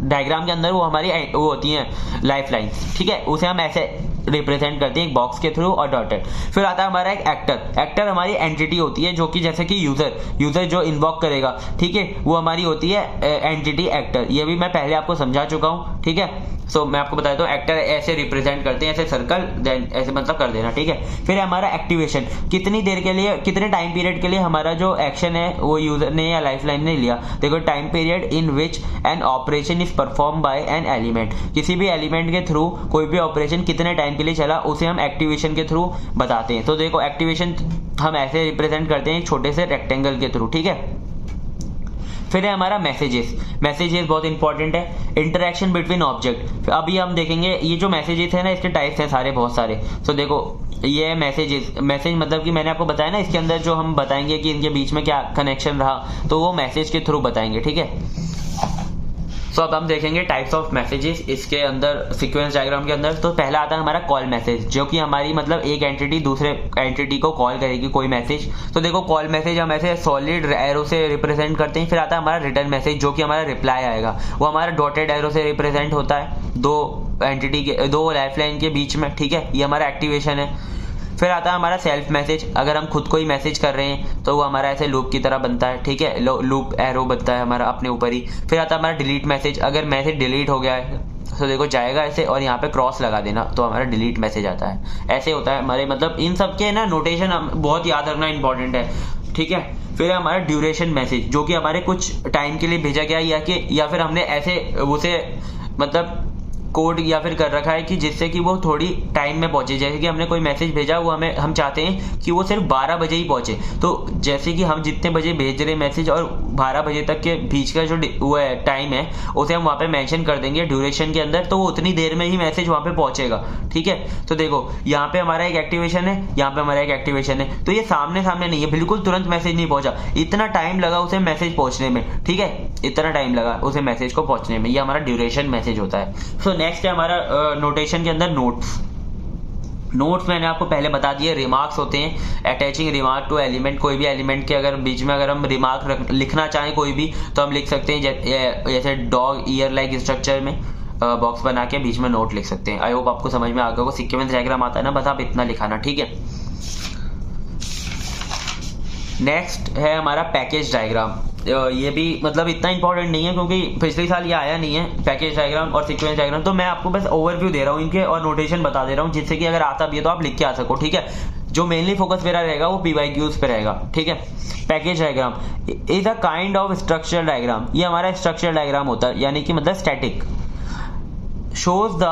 डायग्राम के अंदर वो हमारी वो होती है लाइफलाइन, ठीक है। उसे हम ऐसे रिप्रेजेंट करते हैं एक बॉक्स के थ्रू और डॉटेड। फिर आता है हमारा एक एक्टर। एक्टर हमारी एंटिटी होती है, जो कि जैसे कि यूजर जो इन्वॉक करेगा, ठीक है, वो हमारी होती है एंटिटी एक्टर। ये भी मैं पहले आपको समझा चुका हूँ, ठीक है। सो मैं आपको बता देता हूँ, एक्टर ऐसे रिप्रेजेंट करते हैं, ऐसे सर्कल, देन ऐसे मतलब कर देना, ठीक है। फिर हमारा एक्टिवेशन, कितनी देर के लिए, कितने टाइम पीरियड के लिए हमारा जो एक्शन है वो यूजर ने या लाइफलाइन ने लिया। देखो time period in which an operation is perform by an element. किसी भी एलिमेंट के थ्रू कोई भी ऑपरेशन कितने टाइम के लिए चला, उसे हम एक्टिवेशन के थ्रू बताते हैं। तो देखो एक्टिवेशन हम ऐसे रिप्रेजेंट करते हैं एक छोटे से रेक्टेंगल के थ्रू, ठीक है। फिर है हमारा मैसेजेस। मैसेजेस बहुत इंपॉर्टेंट है, इंटरेक्शन बिटवीन ऑब्जेक्ट। अभी हम देखेंगे ये जो मैसेजेस है ना, इसके टाइप्स हैं सारे, बहुत सारे। तो देखो ये मैसेजेस, मैसेज मतलब कि मैंने आपको बताया ना, इसके अंदर जो हम बताएंगे कि इनके बीच में क्या कनेक्शन रहा, तो वो मैसेज के थ्रू बताएंगे, ठीक है। सो अब हम देखेंगे टाइप्स ऑफ मैसेजेस इसके अंदर सीक्वेंस डायग्राम के अंदर। तो पहला आता है हमारा कॉल मैसेज, जो कि हमारी मतलब एक एंटिटी दूसरे एंटिटी को कॉल करेगी कोई मैसेज। तो देखो कॉल मैसेज हम ऐसे सॉलिड एरो से रिप्रेजेंट करते हैं। फिर आता है हमारा रिटर्न मैसेज, जो कि हमारा रिप्लाई आएगा, वो हमारा डॉटेड एरो से रिप्रेजेंट होता है दो एंटिटी के, दो लाइफलाइन के बीच में, ठीक है। ये हमारा एक्टिवेशन है। फिर आता है हमारा सेल्फ मैसेज, अगर हम खुद को ही मैसेज कर रहे हैं तो वो हमारा ऐसे लूप की तरह बनता है, ठीक है, लूप एरो बनता है हमारा अपने ऊपर ही। फिर आता है हमारा डिलीट मैसेज, अगर मैसेज डिलीट हो गया है तो देखो जाएगा ऐसे और यहाँ पे क्रॉस लगा देना, तो हमारा डिलीट मैसेज आता है। ऐसे होता है हमारे, मतलब इन सब के ना नोटेशन बहुत याद रखना इंपॉर्टेंट है, ठीक है। फिर हमारा ड्यूरेशन मैसेज, जो कि हमारे कुछ टाइम के लिए भेजा गया या फिर हमने ऐसे उसे मतलब कोड या फिर कर रखा है कि जिससे कि वो थोड़ी टाइम में पहुंचे। जैसे कि हमने कोई मैसेज भेजा, वो हम चाहते हैं कि वो सिर्फ 12 बजे ही पहुंचे। तो जैसे कि हम जितने बजे भेज रहे मैसेज और 12 बजे तक के बीच का जो वो है टाइम है, उसे हम वहाँ पे मेंशन कर देंगे ड्यूरेशन के अंदर, तो वो उतनी देर में ही मैसेज वहाँ पे पहुंचेगा, ठीक है। तो देखो यहाँ पे हमारा एक एक्टिवेशन है, यहाँ पे हमारा एक एक्टिवेशन है। तो ये सामने सामने नहीं है, बिल्कुल तुरंत मैसेज नहीं पहुंचा, इतना टाइम लगा उसे मैसेज पहुंचने में, ठीक है, इतना टाइम लगा उसे मैसेज को पहुंचने में। ये हमारा ड्यूरेशन मैसेज होता है। सो नेक्स्ट है हमारा नोटेशन के अंदर नोट्स। नोट्स मैंने आपको पहले बता दिए, रिमार्क्स होते हैं, अटैचिंग रिमार्क टू एलिमेंट, कोई भी एलिमेंट के अगर बीच में अगर हम रिमार्क लिखना चाहें कोई भी तो हम लिख सकते हैं, जैसे डॉग ईयर लाइक स्ट्रक्चर में बॉक्स बना के बीच में नोट लिख सकते हैं। आई होप आपको समझ में आ गया होगा। सीक्वेंस डायग्राम आता है ना, बस आप इतना लिखाना, ठीक है। नेक्स्ट है हमारा पैकेज डायग्राम। ये भी मतलब इतना इंपॉर्टेंट नहीं है क्योंकि पिछले साल ये आया नहीं है पैकेज डायग्राम और सीक्वेंस डायग्राम, तो मैं आपको बस ओवरव्यू दे रहा हूँ इनके और नोटेशन बता दे रहा हूँ, जिससे कि अगर आता भी है तो आप लिख के आ सको, ठीक है। जो मेनली फोकस मेरा रहेगा वो PYQs पे रहेगा, ठीक है। Package diagram is a kind of structural diagram, ये हमारा स्ट्रक्चरल डायग्राम होता है, यानी कि मतलब static, shows the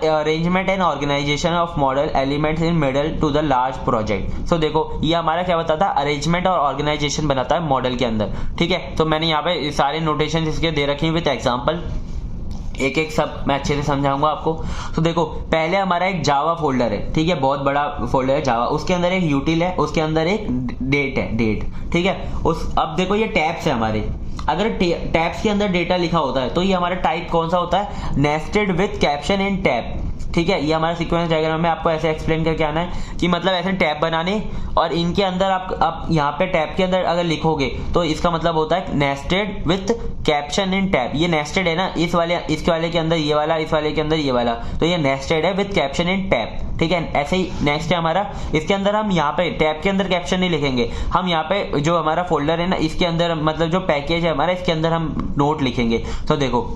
arrangement and organization of model elements in middle to the large project। so देखो ये हमारा क्या बताता है, अरेंजमेंट और ऑर्गेनाइजेशन बनाता है मॉडल के अंदर, ठीक है। तो मैंने यहाँ पे सारे नोटेशन इसके दे रखे हैं विद एग्जांपल, एक एक सब मैं अच्छे से समझाऊंगा आपको। तो देखो पहले हमारा एक जावा फोल्डर है, ठीक है, बहुत बड़ा फोल्डर है जावा, उसके अंदर एक यूटिल है, उसके अंदर एक डेट है, डेट, ठीक है। अब देखो ये टैब्स है हमारे, अगर टैब्स के अंदर डेटा लिखा होता है तो ये हमारा टाइप कौन सा होता है, nested with caption in tab, ठीक है। ये हमारा सीक्वेंस डायग्राम में आपको ऐसे एक्सप्लेन करके आना है कि मतलब ऐसे टैब बनाने और इनके अंदर आप यहाँ पे टैब के अंदर अगर लिखोगे तो इसका मतलब होता है nested with caption in tab. ये नेस्टेड है ना, इसके वाले के अंदर ये वाला, इस वाले के अंदर ये वाला, तो ये नेस्टेड है विथ कैप्शन इन टैब, ठीक है। ऐसे ही नेक्स्ट है हमारा, इसके अंदर हम यहाँ पे टैब के अंदर कैप्शन नहीं लिखेंगे, हम यहाँ पे जो हमारा फोल्डर है ना इसके अंदर मतलब जो पैकेज है हमारा इसके अंदर हम नोट लिखेंगे। तो देखो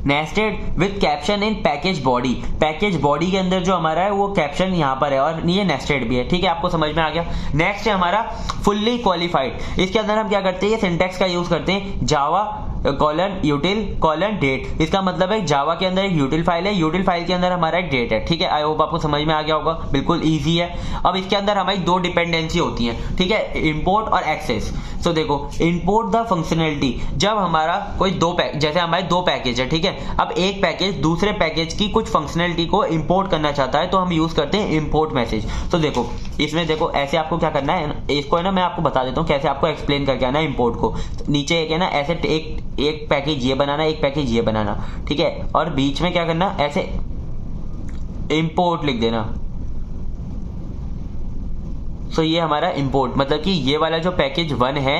nested with caption in package body, package body के अंदर जो हमारा है वो कैप्शन यहाँ पर है और ये नेस्टेड भी है, ठीक है। आपको समझ में आ गया। नेक्स्ट है हमारा फुल्ली क्वालिफाइड, इसके अंदर हम क्या करते हैं, ये सिंटैक्स का यूज करते हैं, जावा कॉलन यूटिल कॉलन डेट। इसका मतलब है जावा के अंदर एक यूटिल फाइल है, यूटिल फाइल के अंदर हमारा एक डेट है, ठीक है। आई होप आपको समझ में आ गया होगा, बिल्कुल इजी है। अब इसके अंदर हमारी दो डिपेंडेंसी होती हैं, ठीक है, इंपोर्ट और एक्सेस। तो देखो इंपोर्ट द फंक्शनैलिटी, जब हमारा कोई जैसे हमारे दो पैकेज है, ठीक है। अब एक पैकेज दूसरे पैकेज की कुछ फंक्शनैलिटी को इंपोर्ट करना चाहता है तो हम यूज करते हैं इंपोर्ट मैसेज। तो देखो इसमें देखो ऐसे आपको क्या करना है, इसको है ना मैं आपको बता देता हूँ कैसे आपको एक्सप्लेन करके आना है इंपोर्ट को। नीचे एक है ना ऐसे एक पैकेज ये बनाना, एक पैकेज ये बनाना, ठीक है, और बीच में क्या करना, ऐसे इंपोर्ट लिख देना। तो ये हमारा इंपोर्ट मतलब कि ये वाला जो पैकेज 1 है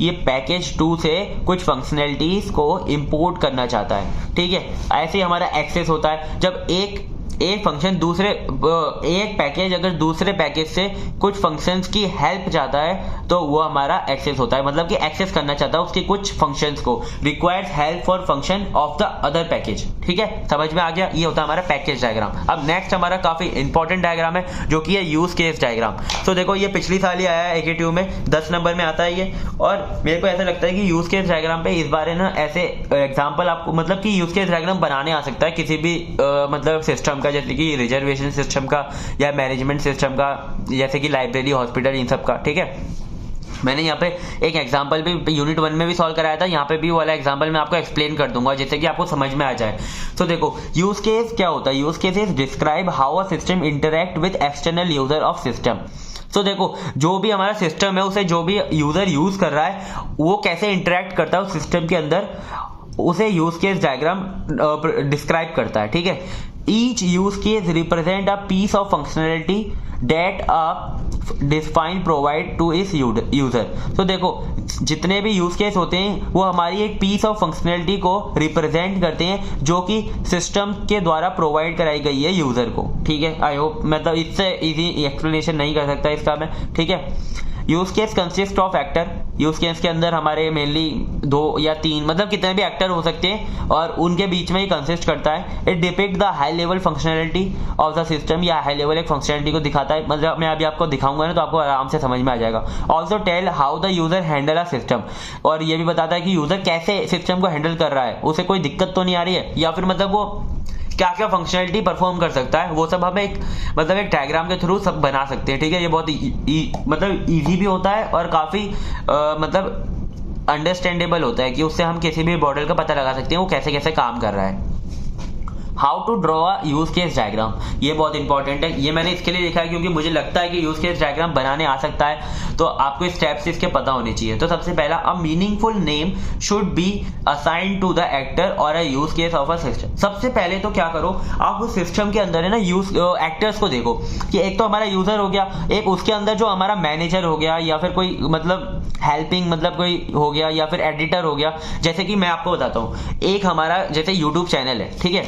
ये पैकेज 2 से कुछ फंक्शनैलिटीज को इंपोर्ट करना चाहता है, ठीक है। ऐसे ही हमारा एक्सेस होता है, जब एक फंक्शन एक पैकेज अगर दूसरे पैकेज से कुछ फंक्शंस की हेल्प चाहता है तो वो हमारा एक्सेस होता है, मतलब कि एक्सेस करना चाहता है उसके कुछ फंक्शंस को, requires help for function of the other package, ठीक है। समझ में आ गया, ये होता है हमारा पैकेज डायग्राम। अब नेक्स्ट हमारा काफी इंपॉर्टेंट डायग्राम है जो कि है यूज केस डायग्राम। तो देखो ये पिछली साल ही आया है AKTU में, 10 नंबर में आता है ये, और मेरे को ऐसा लगता है कि यूज केस डायग्राम पे इस बार है ना ऐसे एग्जाम्पल आपको मतलब कि यूज केस डायग्राम बनाने आ सकता है किसी भी मतलब सिस्टम का, जैसे कि रिजर्वेशन सिस्टम का या मैनेजमेंट सिस्टम का, जैसे कि लाइब्रेरी, हॉस्पिटल, इन सब का, ठीक है। मैंने यहाँ पे एक एग्जांपल भी यूनिट 1 में भी सॉल्व कराया था, यहाँ पे भी वाला एग्जांपल मैं आपको एक्सप्लेन कर दूंगा जिससे कि आपको समझ में आ जाए। तो देखो यूज केस क्या होता है, use case is describe how a system interact with external user of system. तो देखो जो भी हमारा सिस्टम है उसे जो भी यूजर यूज कर रहा है वो कैसे इंटरैक्ट करता है उस सिस्टम के अंदर, उसे यूज केस डायग्राम डिस्क्राइब करता है, ठीक है। Each use case represent a piece of functionality that a define provide to its user। तो देखो जितने भी यूज केस होते हैं वो हमारी एक पीस ऑफ फंक्शनैलिटी को रिप्रेजेंट करते हैं जो कि सिस्टम के द्वारा प्रोवाइड कराई गई है यूजर को, ठीक है। आई होप मतलब इससे इजी एक्सप्लेनेशन नहीं कर सकता इसका मैं, ठीक है। Use case consist of actor, use case के अंदर हमारे मेनली 2 या 3 मतलब कितने भी एक्टर हो सकते हैं और उनके बीच में ही कंसिस्ट करता है। It depict the high level functionality of the system, या हाई लेवल एक फंक्शनैलिटी को दिखाता है, मतलब मैं अभी आपको दिखाऊंगा ना तो आपको आराम से समझ में आ जाएगा। Also tell how the user handle a system, और ये भी बताता है कि यूजर कैसे सिस्टम को हैंडल कर रहा है, उसे कोई दिक्कत तो नहीं आ रही है, या फिर मतलब वो क्या क्या फंक्शनैलिटी परफॉर्म कर सकता है, वो सब हम एक डायग्राम के थ्रू सब बना सकते हैं, ठीक है। ये बहुत मतलब इजी भी होता है और काफी मतलब अंडरस्टैंडेबल होता है कि उससे हम किसी भी मॉडल का पता लगा सकते हैं वो कैसे कैसे काम कर रहा है। How to draw a use case diagram, ये बहुत इंपॉर्टेंट है। ये मैंने इसके लिए लिखा है क्योंकि मुझे लगता है कि यूज केस डायग्राम बनाने आ सकता है, तो आपको स्टेप्स इसके पता होने चाहिए। तो सबसे पहला, a meaningful name should be assign to the actor और a use case of a system. सबसे पहले तो क्या करो, आप उस सिस्टम के अंदर है ना यूज एक्टर्स को देखो कि एक तो हमारा यूजर हो गया, एक उसके अंदर जो हमारा मैनेजर हो गया या फिर कोई मतलब हेल्पिंग मतलब कोई हो गया या फिर एडिटर हो गया। जैसे कि मैं आपको बताता हूँ, एक हमारा जैसे यूट्यूब चैनल है, ठीक है,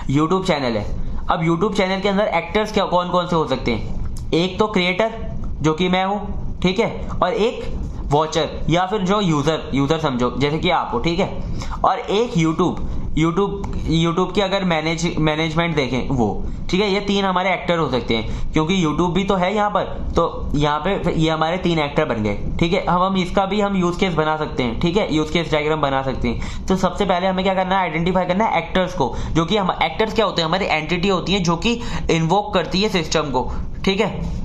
यूट्यूब चैनल है। अब यूट्यूब चैनल के अंदर एक्टर्स क्या कौन कौन से हो सकते हैं, एक तो क्रिएटर जो कि मैं हूं, ठीक है, और एक वॉचर या फिर जो यूजर समझो जैसे कि आप हो, ठीक है, और एक यूट्यूब की अगर मैनेजमेंट देखें वो, ठीक है, ये तीन हमारे एक्टर हो सकते हैं क्योंकि यूट्यूब भी तो है यहाँ पर, तो यहाँ पे ये हमारे तीन एक्टर बन गए, ठीक है। हम इसका भी हम यूज केस बना सकते हैं, ठीक है, यूज केस डायग्राम बना सकते हैं। तो सबसे पहले हमें क्या करना है, आइडेंटिफाई करना है एक्टर्स को, जो कि हम एक्टर्स क्या होते हैं, हमारी एंटिटी होती है जो कि इन्वोक करती है सिस्टम को, ठीक है।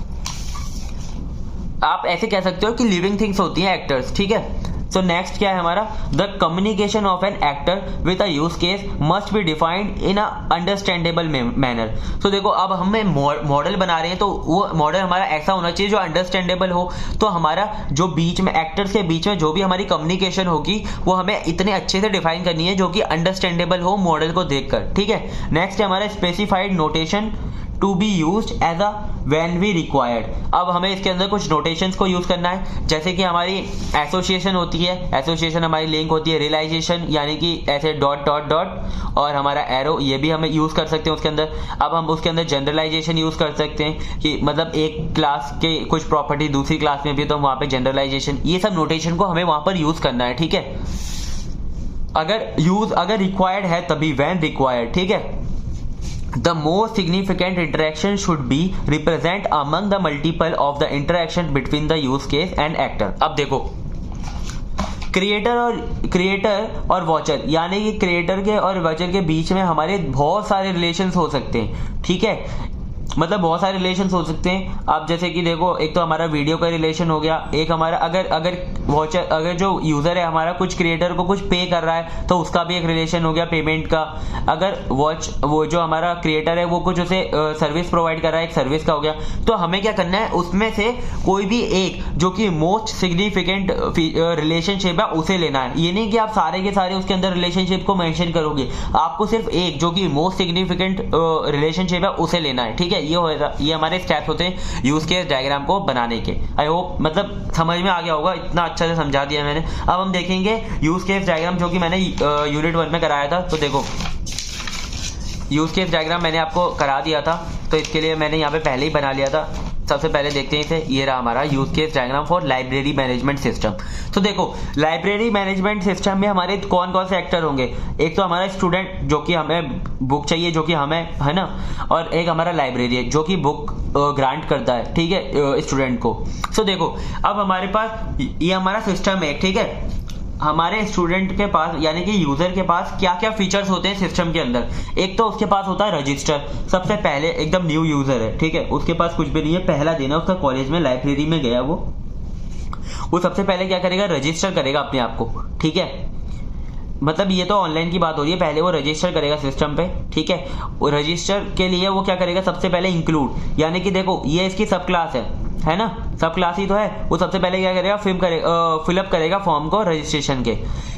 आप ऐसे कह सकते हो कि लिविंग थिंग्स होती हैं एक्टर्स, ठीक है। सो नेक्स्ट क्या है हमारा, the communication of an actor with a use case must be defined in a understandable manner. तो देखो अब हमें मॉडल बना रहे हैं, तो वो मॉडल हमारा ऐसा होना चाहिए जो अंडरस्टैंडेबल हो। तो हमारा जो बीच में एक्टर्स के बीच में जो भी हमारी कम्युनिकेशन होगी वो हमें इतने अच्छे से डिफाइन करनी है जो कि अंडरस्टैंडेबल हो मॉडल को देखकर, ठीक है। नेक्स्ट है हमारा specified notation to be use as a when we required. अब हमें इसके अंदर कुछ नोटेशंस को यूज करना है, जैसे कि हमारी एसोसिएशन होती है, एसोसिएशन हमारी लिंक होती है, रियलाइजेशन यानी कि ऐसे डॉट डॉट डॉट, और हमारा एरो ये भी हमें यूज कर सकते हैं उसके अंदर। अब हम उसके अंदर जनरलाइजेशन यूज कर सकते हैं कि मतलब एक क्लास के कुछ प्रॉपर्टी दूसरी क्लास में भी, तो वहां पे जनरलाइजेशन, ये सब नोटेशन को हमें वहां पर यूज करना है, ठीक है। अगर रिक्वायर्ड है तभी, व्हेन रिक्वायर्ड, ठीक है। The most significant interaction should be represent among the multiple of the interaction between the use case and actor। अब देखो, क्रिएटर और वॉचर यानी कि क्रिएटर के और वॉचर के बीच में हमारे बहुत सारे रिलेशंस हो सकते हैं, ठीक है, मतलब बहुत सारे रिलेशंस हो सकते हैं। आप जैसे कि देखो, एक तो हमारा वीडियो का रिलेशन हो गया, एक हमारा अगर जो यूजर है हमारा कुछ क्रिएटर को कुछ पे कर रहा है तो उसका भी एक रिलेशन हो गया पेमेंट का। अगर वो जो हमारा क्रिएटर है वो कुछ उसे सर्विस प्रोवाइड कर रहा है, एक सर्विस का हो गया। तो हमें क्या करना है, उसमें से कोई भी एक जो कि मोस्ट सिग्निफिकेंट रिलेशनशिप है उसे लेना है। ये नहीं कि आप सारे के सारे उसके अंदर रिलेशनशिप को मेंशन करोगे, आपको सिर्फ एक जो कि मोस्ट सिग्निफिकेंट रिलेशनशिप है उसे लेना है, ठीक है। ये हमारे स्टेप्स होते हैं यूज केस डायग्राम को बनाने के। आई होप मतलब समझ में आ गया होगा, इतना अच्छा से समझा दिया मैंने। अब हम देखेंगे यूज केस डायग्राम जो कि मैंने यूनिट 1 में कराया था। तो देखो, यूज केस डायग्राम मैंने आपको करा दिया था, तो इसके लिए मैंने यहाँ पे पहले ही बना लिया था। सबसे पहले देखते हैं इसे, ये रहा हमारा use case diagram for library management system. तो देखो, लाइब्रेरी मैनेजमेंट सिस्टम में हमारे कौन कौन से एक्टर होंगे, एक तो हमारा स्टूडेंट जो कि हमें बुक चाहिए, जो कि हमें है ना, और एक हमारा लाइब्रेरियन जो कि बुक ग्रांट करता है, ठीक है, स्टूडेंट को। सो देखो, अब हमारे पास ये हमारा सिस्टम है, ठीक है। हमारे स्टूडेंट के पास यानी कि यूजर के पास क्या क्या फीचर्स होते हैं सिस्टम के अंदर। एक तो उसके पास होता है रजिस्टर, सबसे पहले एकदम न्यू यूजर है, ठीक है, उसके पास कुछ भी नहीं है, पहला दिन है उसका, कॉलेज में लाइब्रेरी में गया वो सबसे पहले क्या करेगा, रजिस्टर करेगा अपने आप को, ठीक है। मतलब ये तो ऑनलाइन की बात हो रही है, पहले वो रजिस्टर करेगा सिस्टम पे, ठीक है। रजिस्टर के लिए वो क्या करेगा, सबसे पहले इंक्लूड, यानी कि देखो ये इसकी सब क्लास है ना, सब क्लास ही तो है। वो सबसे पहले क्या करेगा, फिलअप करेगा फॉर्म को रजिस्ट्रेशन के।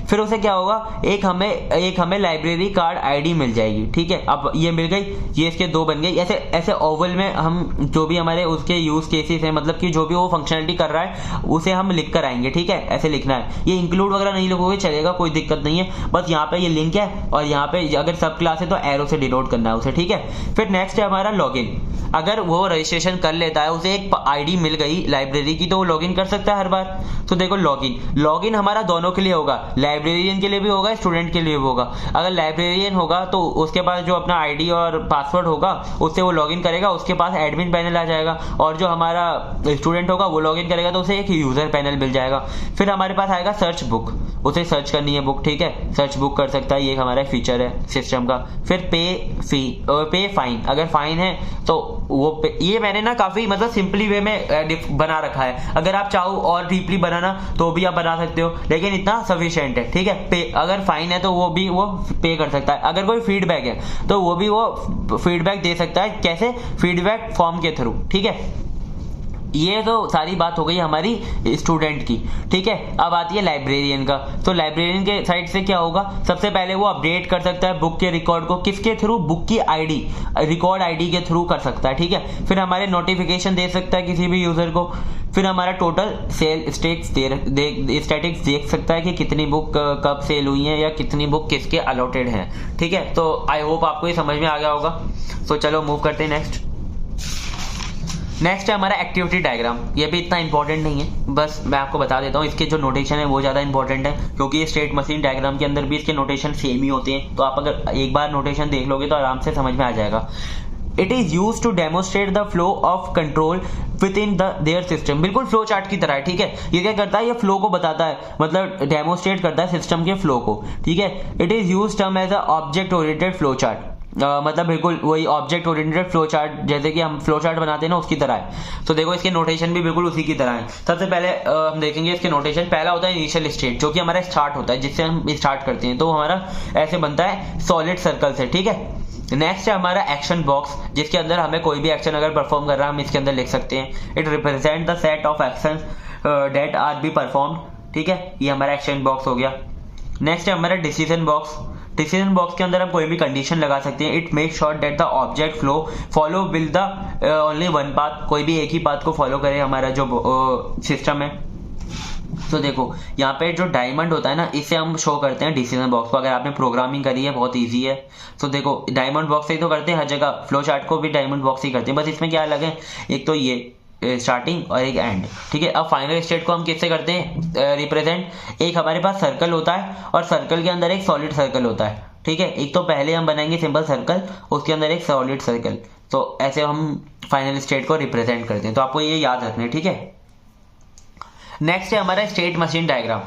फिर उसे क्या होगा, एक हमें लाइब्रेरी कार्ड आईडी मिल जाएगी, ठीक है। अब ये मिल गई, ये इसके 2 बन गई। ऐसे ओवल में हम जो भी हमारे उसके यूज केसेस है, मतलब कि जो भी वो फंक्शनलिटी कर रहा है उसे हम लिख कर आएंगे, ठीक है, ऐसे लिखना है। ये इंक्लूड वगैरह नहीं लिखोगे चलेगा, कोई दिक्कत नहीं है, बस यहाँ पे ये लिंक है और यहाँ पे अगर सब क्लास है तो एरो से डिनोट करना है उसे, ठीक है। फिर नेक्स्ट है हमारा लॉगिन। अगर वो रजिस्ट्रेशन कर लेता है, उसे एक आईडी मिल गई लाइब्रेरी की, तो वो लॉगिन कर सकता है हर बार। तो देखो, लॉगिन हमारा दोनों के लिए होगा, लाइब्रेरियन के लिए भी होगा, स्टूडेंट के लिए भी होगा। अगर लाइब्रेरियन होगा तो उसके पास जो अपना आईडी और पासवर्ड होगा उससे वो लॉगिन करेगा, उसके पास एडमिन पैनल आ जाएगा, और जो हमारा स्टूडेंट होगा वो लॉगिन करेगा तो उसे एक यूजर पैनल मिल जाएगा। फिर हमारे पास आएगा सर्च बुक, उसे सर्च करनी है बुक, ठीक है, सर्च बुक कर सकता है, ये हमारा फीचर है सिस्टम का। फिर पे फाइन, अगर फाइन है तो वो ये मैंने ना काफी मतलब सिंपली वे में बना रखा है। अगर आप चाहो और डीपली बनाना तो भी आप बना सकते हो, लेकिन इतना सफिशिएंट है, ठीक है। पे अगर फाइन है तो वो पे कर सकता है। अगर कोई फीडबैक है तो वो भी वो फीडबैक दे सकता है। कैसे? फीडबैक फॉर्म के थ्रू, ठीक है। ये तो सारी बात हो गई हमारी स्टूडेंट की, ठीक है। अब आती है लाइब्रेरियन का। तो लाइब्रेरियन के साइड से क्या होगा? सबसे पहले वो अपडेट कर सकता है बुक के रिकॉर्ड को। किसके थ्रू? बुक की आईडी, रिकॉर्ड आईडी के थ्रू कर सकता है, ठीक है। फिर हमारे नोटिफिकेशन दे सकता है किसी भी यूजर को। फिर हमारा टोटल सेल स्टैटिक्स देख सकता है कि कितनी बुक कब सेल हुई है या कितनी बुक किसके अलॉटेड हैं, ठीक है। तो आई होप आपको ये समझ में आ गया होगा। तो चलो मूव करते हैं नेक्स्ट है हमारा एक्टिविटी डायग्राम। ये भी इतना इंपॉर्टेंट नहीं है, बस मैं आपको बता देता हूँ। इसके जो नोटेशन है वो ज़्यादा इंपॉर्टेंट है, क्योंकि ये स्टेट मशीन डायग्राम के अंदर भी इसके नोटेशन सेम ही होते हैं। तो आप अगर एक बार नोटेशन देख लोगे तो आराम से समझ में आ जाएगा। It is use to demonstrate the flow of control within their system. बिल्कुल फ्लो चार्ट की तरह है, ठीक है। ये क्या करता है? ये फ्लो को बताता है, मतलब डेमोस्ट्रेट करता है सिस्टम के फ्लो को, ठीक है। It is use term as a object oriented flow chart. मतलब बिल्कुल वही ऑब्जेक्ट ओरिएंटेड फ्लो चार्ट, जैसे कि हम फ्लो चार्ट बनाते हैं ना, उसकी तरह है। तो देखो इसके नोटेशन भी बिल्कुल उसी की तरह है। सबसे पहले हम देखेंगे इसके नोटेशन। पहला होता है इनिशियल स्टेट, जो कि हमारा स्टार्ट होता है, जिससे हम स्टार्ट करते हैं। तो हमारा ऐसे बनता है सॉलिड सर्कल से, ठीक है। नेक्स्ट है हमारा एक्शन बॉक्स, जिसके अंदर हमें कोई भी एक्शन अगर परफॉर्म कर रहा है हम इसके अंदर लिख सकते हैं। It represent the set of action that are be performed, ठीक है। ये हमारा एक्शन बॉक्स हो गया। नेक्स्ट है हमारा डिसीजन बॉक्स। डिसीजन बॉक्स के अंदर हम कोई भी कंडीशन लगा सकते हैं। It make sure that the object flow follow will the only one path, कोई भी एक ही पाथ को फॉलो करे हमारा जो सिस्टम है। तो देखो यहाँ पे जो डायमंड होता है ना, इसे हम शो करते हैं डिसीजन बॉक्स को। अगर आपने प्रोग्रामिंग करी है बहुत इजी है। तो देखो डायमंड बॉक्स से ही तो करते हैं हर जगह, फ्लो चार्ट को भी डायमंड बॉक्स ही करते हैं। बस इसमें क्या अलग है? एक तो ये स्टार्टिंग और एक एंड, ठीक है। अब फाइनल स्टेट को हम किससे करते हैं रिप्रेजेंट? एक हमारे पास सर्कल होता है और सर्कल के अंदर एक सॉलिड सर्कल होता है, ठीक है। एक तो पहले हम बनाएंगे सिंपल सर्कल, उसके अंदर एक सॉलिड सर्कल। तो ऐसे हम फाइनल स्टेट को रिप्रेजेंट करते हैं। तो आपको ये याद रखना है, ठीक है। नेक्स्ट है हमारा state machine diagram.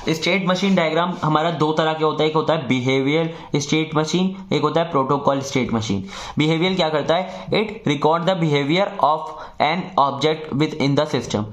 State machine diagram हमारा दो तरह के होता है। एक होता है बिहेवियर स्टेट मशीन, एक होता है प्रोटोकॉल स्टेट मशीन। बिहेवियर क्या करता है? It record the behaviour of an object with in the system.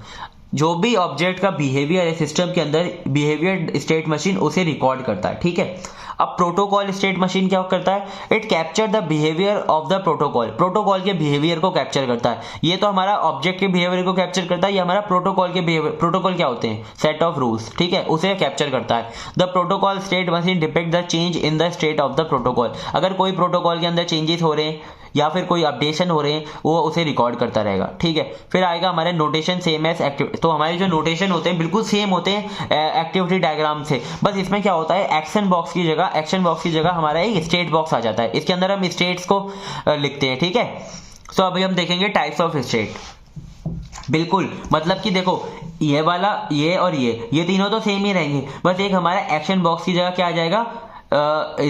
जो भी ऑब्जेक्ट का बिहेवियर है सिस्टम के अंदर, बिहेवियर स्टेट मशीन उसे रिकॉर्ड करता है, ठीक है। अब प्रोटोकॉल स्टेट मशीन क्या करता है? It capture the behaviour of the protocol. Protocol के बिहेवियर को कैप्चर करता है। ये तो हमारा ऑब्जेक्ट के बिहेवियर को कैप्चर करता है, ये हमारा प्रोटोकॉल के बिहेवियर। प्रोटोकॉल क्या होते हैं? सेट ऑफ रूल्स, ठीक है, उसे कैप्चर करता है। The protocol state machine depict the change in the state of the protocol. अगर कोई प्रोटोकॉल के अंदर चेंजेस हो रहे हैं या फिर कोई अपडेशन हो रहे हैं, वो उसे रिकॉर्ड करता रहेगा, ठीक है। फिर आएगा हमारे नोटेशन सेम एज एक्टिविटी। तो हमारे जो नोटेशन होते हैं बिल्कुल सेम होते हैं एक्टिविटी डायग्राम से। बस इसमें क्या होता है? एक्शन बॉक्स की जगह हमारा एक स्टेट बॉक्स आ जाता है। इसके अंदर हम स्टेट्स को लिखते हैं, ठीक है। तो अभी हम देखेंगे टाइप्स ऑफ स्टेट। बिल्कुल मतलब कि देखो ये वाला, ये और ये तीनों तो सेम ही रहेंगे। बस एक हमारा एक्शन बॉक्स की जगह क्या आ जाएगा?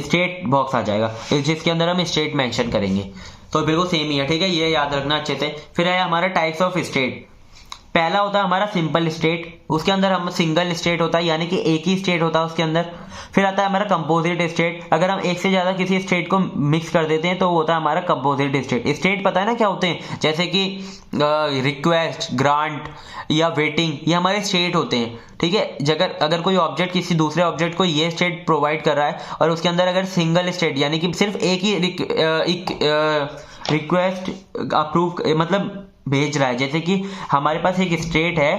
स्टेट बॉक्स आ जाएगा, जिसके अंदर हम स्टेट मेंशन करेंगे। तो बिल्कुल सेम ही है, ठीक है। ये याद रखना अच्छे से। फिर है हमारा टाइप्स ऑफ स्टेट। पहला होता है हमारा सिंपल स्टेट, उसके अंदर हम सिंगल स्टेट होता है, यानी कि एक ही स्टेट होता है उसके अंदर। फिर आता है हमारा कंपोजिट स्टेट। अगर हम एक से ज्यादा किसी स्टेट को मिक्स कर देते हैं तो वो होता है हमारा कंपोजिट स्टेट। स्टेट पता है ना क्या होते हैं? जैसे कि रिक्वेस्ट, ग्रांट या वेटिंग, ये हमारे स्टेट होते हैं, ठीक है। अगर कोई ऑब्जेक्ट किसी दूसरे ऑब्जेक्ट को ये स्टेट प्रोवाइड कर रहा है और उसके अंदर अगर सिंगल स्टेट, यानी कि सिर्फ एक ही रिक्वेस्ट अप्रूव मतलब भेज रहा है, जैसे कि हमारे पास एक स्टेट है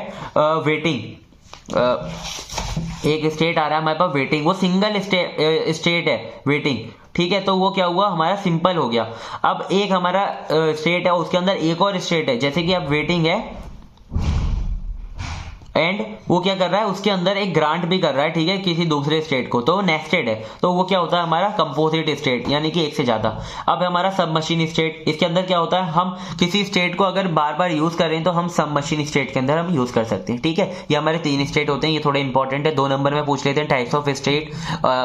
वेटिंग, एक स्टेट आ रहा है हमारे पास वेटिंग, वो सिंगल स्टेट है वेटिंग, ठीक है। तो वो क्या हुआ? हमारा सिंपल हो गया। अब एक हमारा स्टेट है, उसके अंदर एक और स्टेट है, जैसे कि अब वेटिंग है एंड वो क्या कर रहा है? उसके अंदर एक ग्रांट भी कर रहा है, ठीक है, किसी दूसरे स्टेट को। तो वो नेस्टेड है, तो वो क्या होता है? हमारा कंपोजिट स्टेट, यानी कि एक से ज्यादा। अब हमारा सब मशीन स्टेट। इसके अंदर क्या होता है? हम किसी स्टेट को अगर बार बार यूज करें तो हम सब मशीन स्टेट के अंदर हम यूज कर सकते हैं, ठीक है। ये हमारे 3 स्टेट होते हैं, ये थोड़े इंपॉर्टेंट है। 2 नंबर में पूछ लेते हैं types of state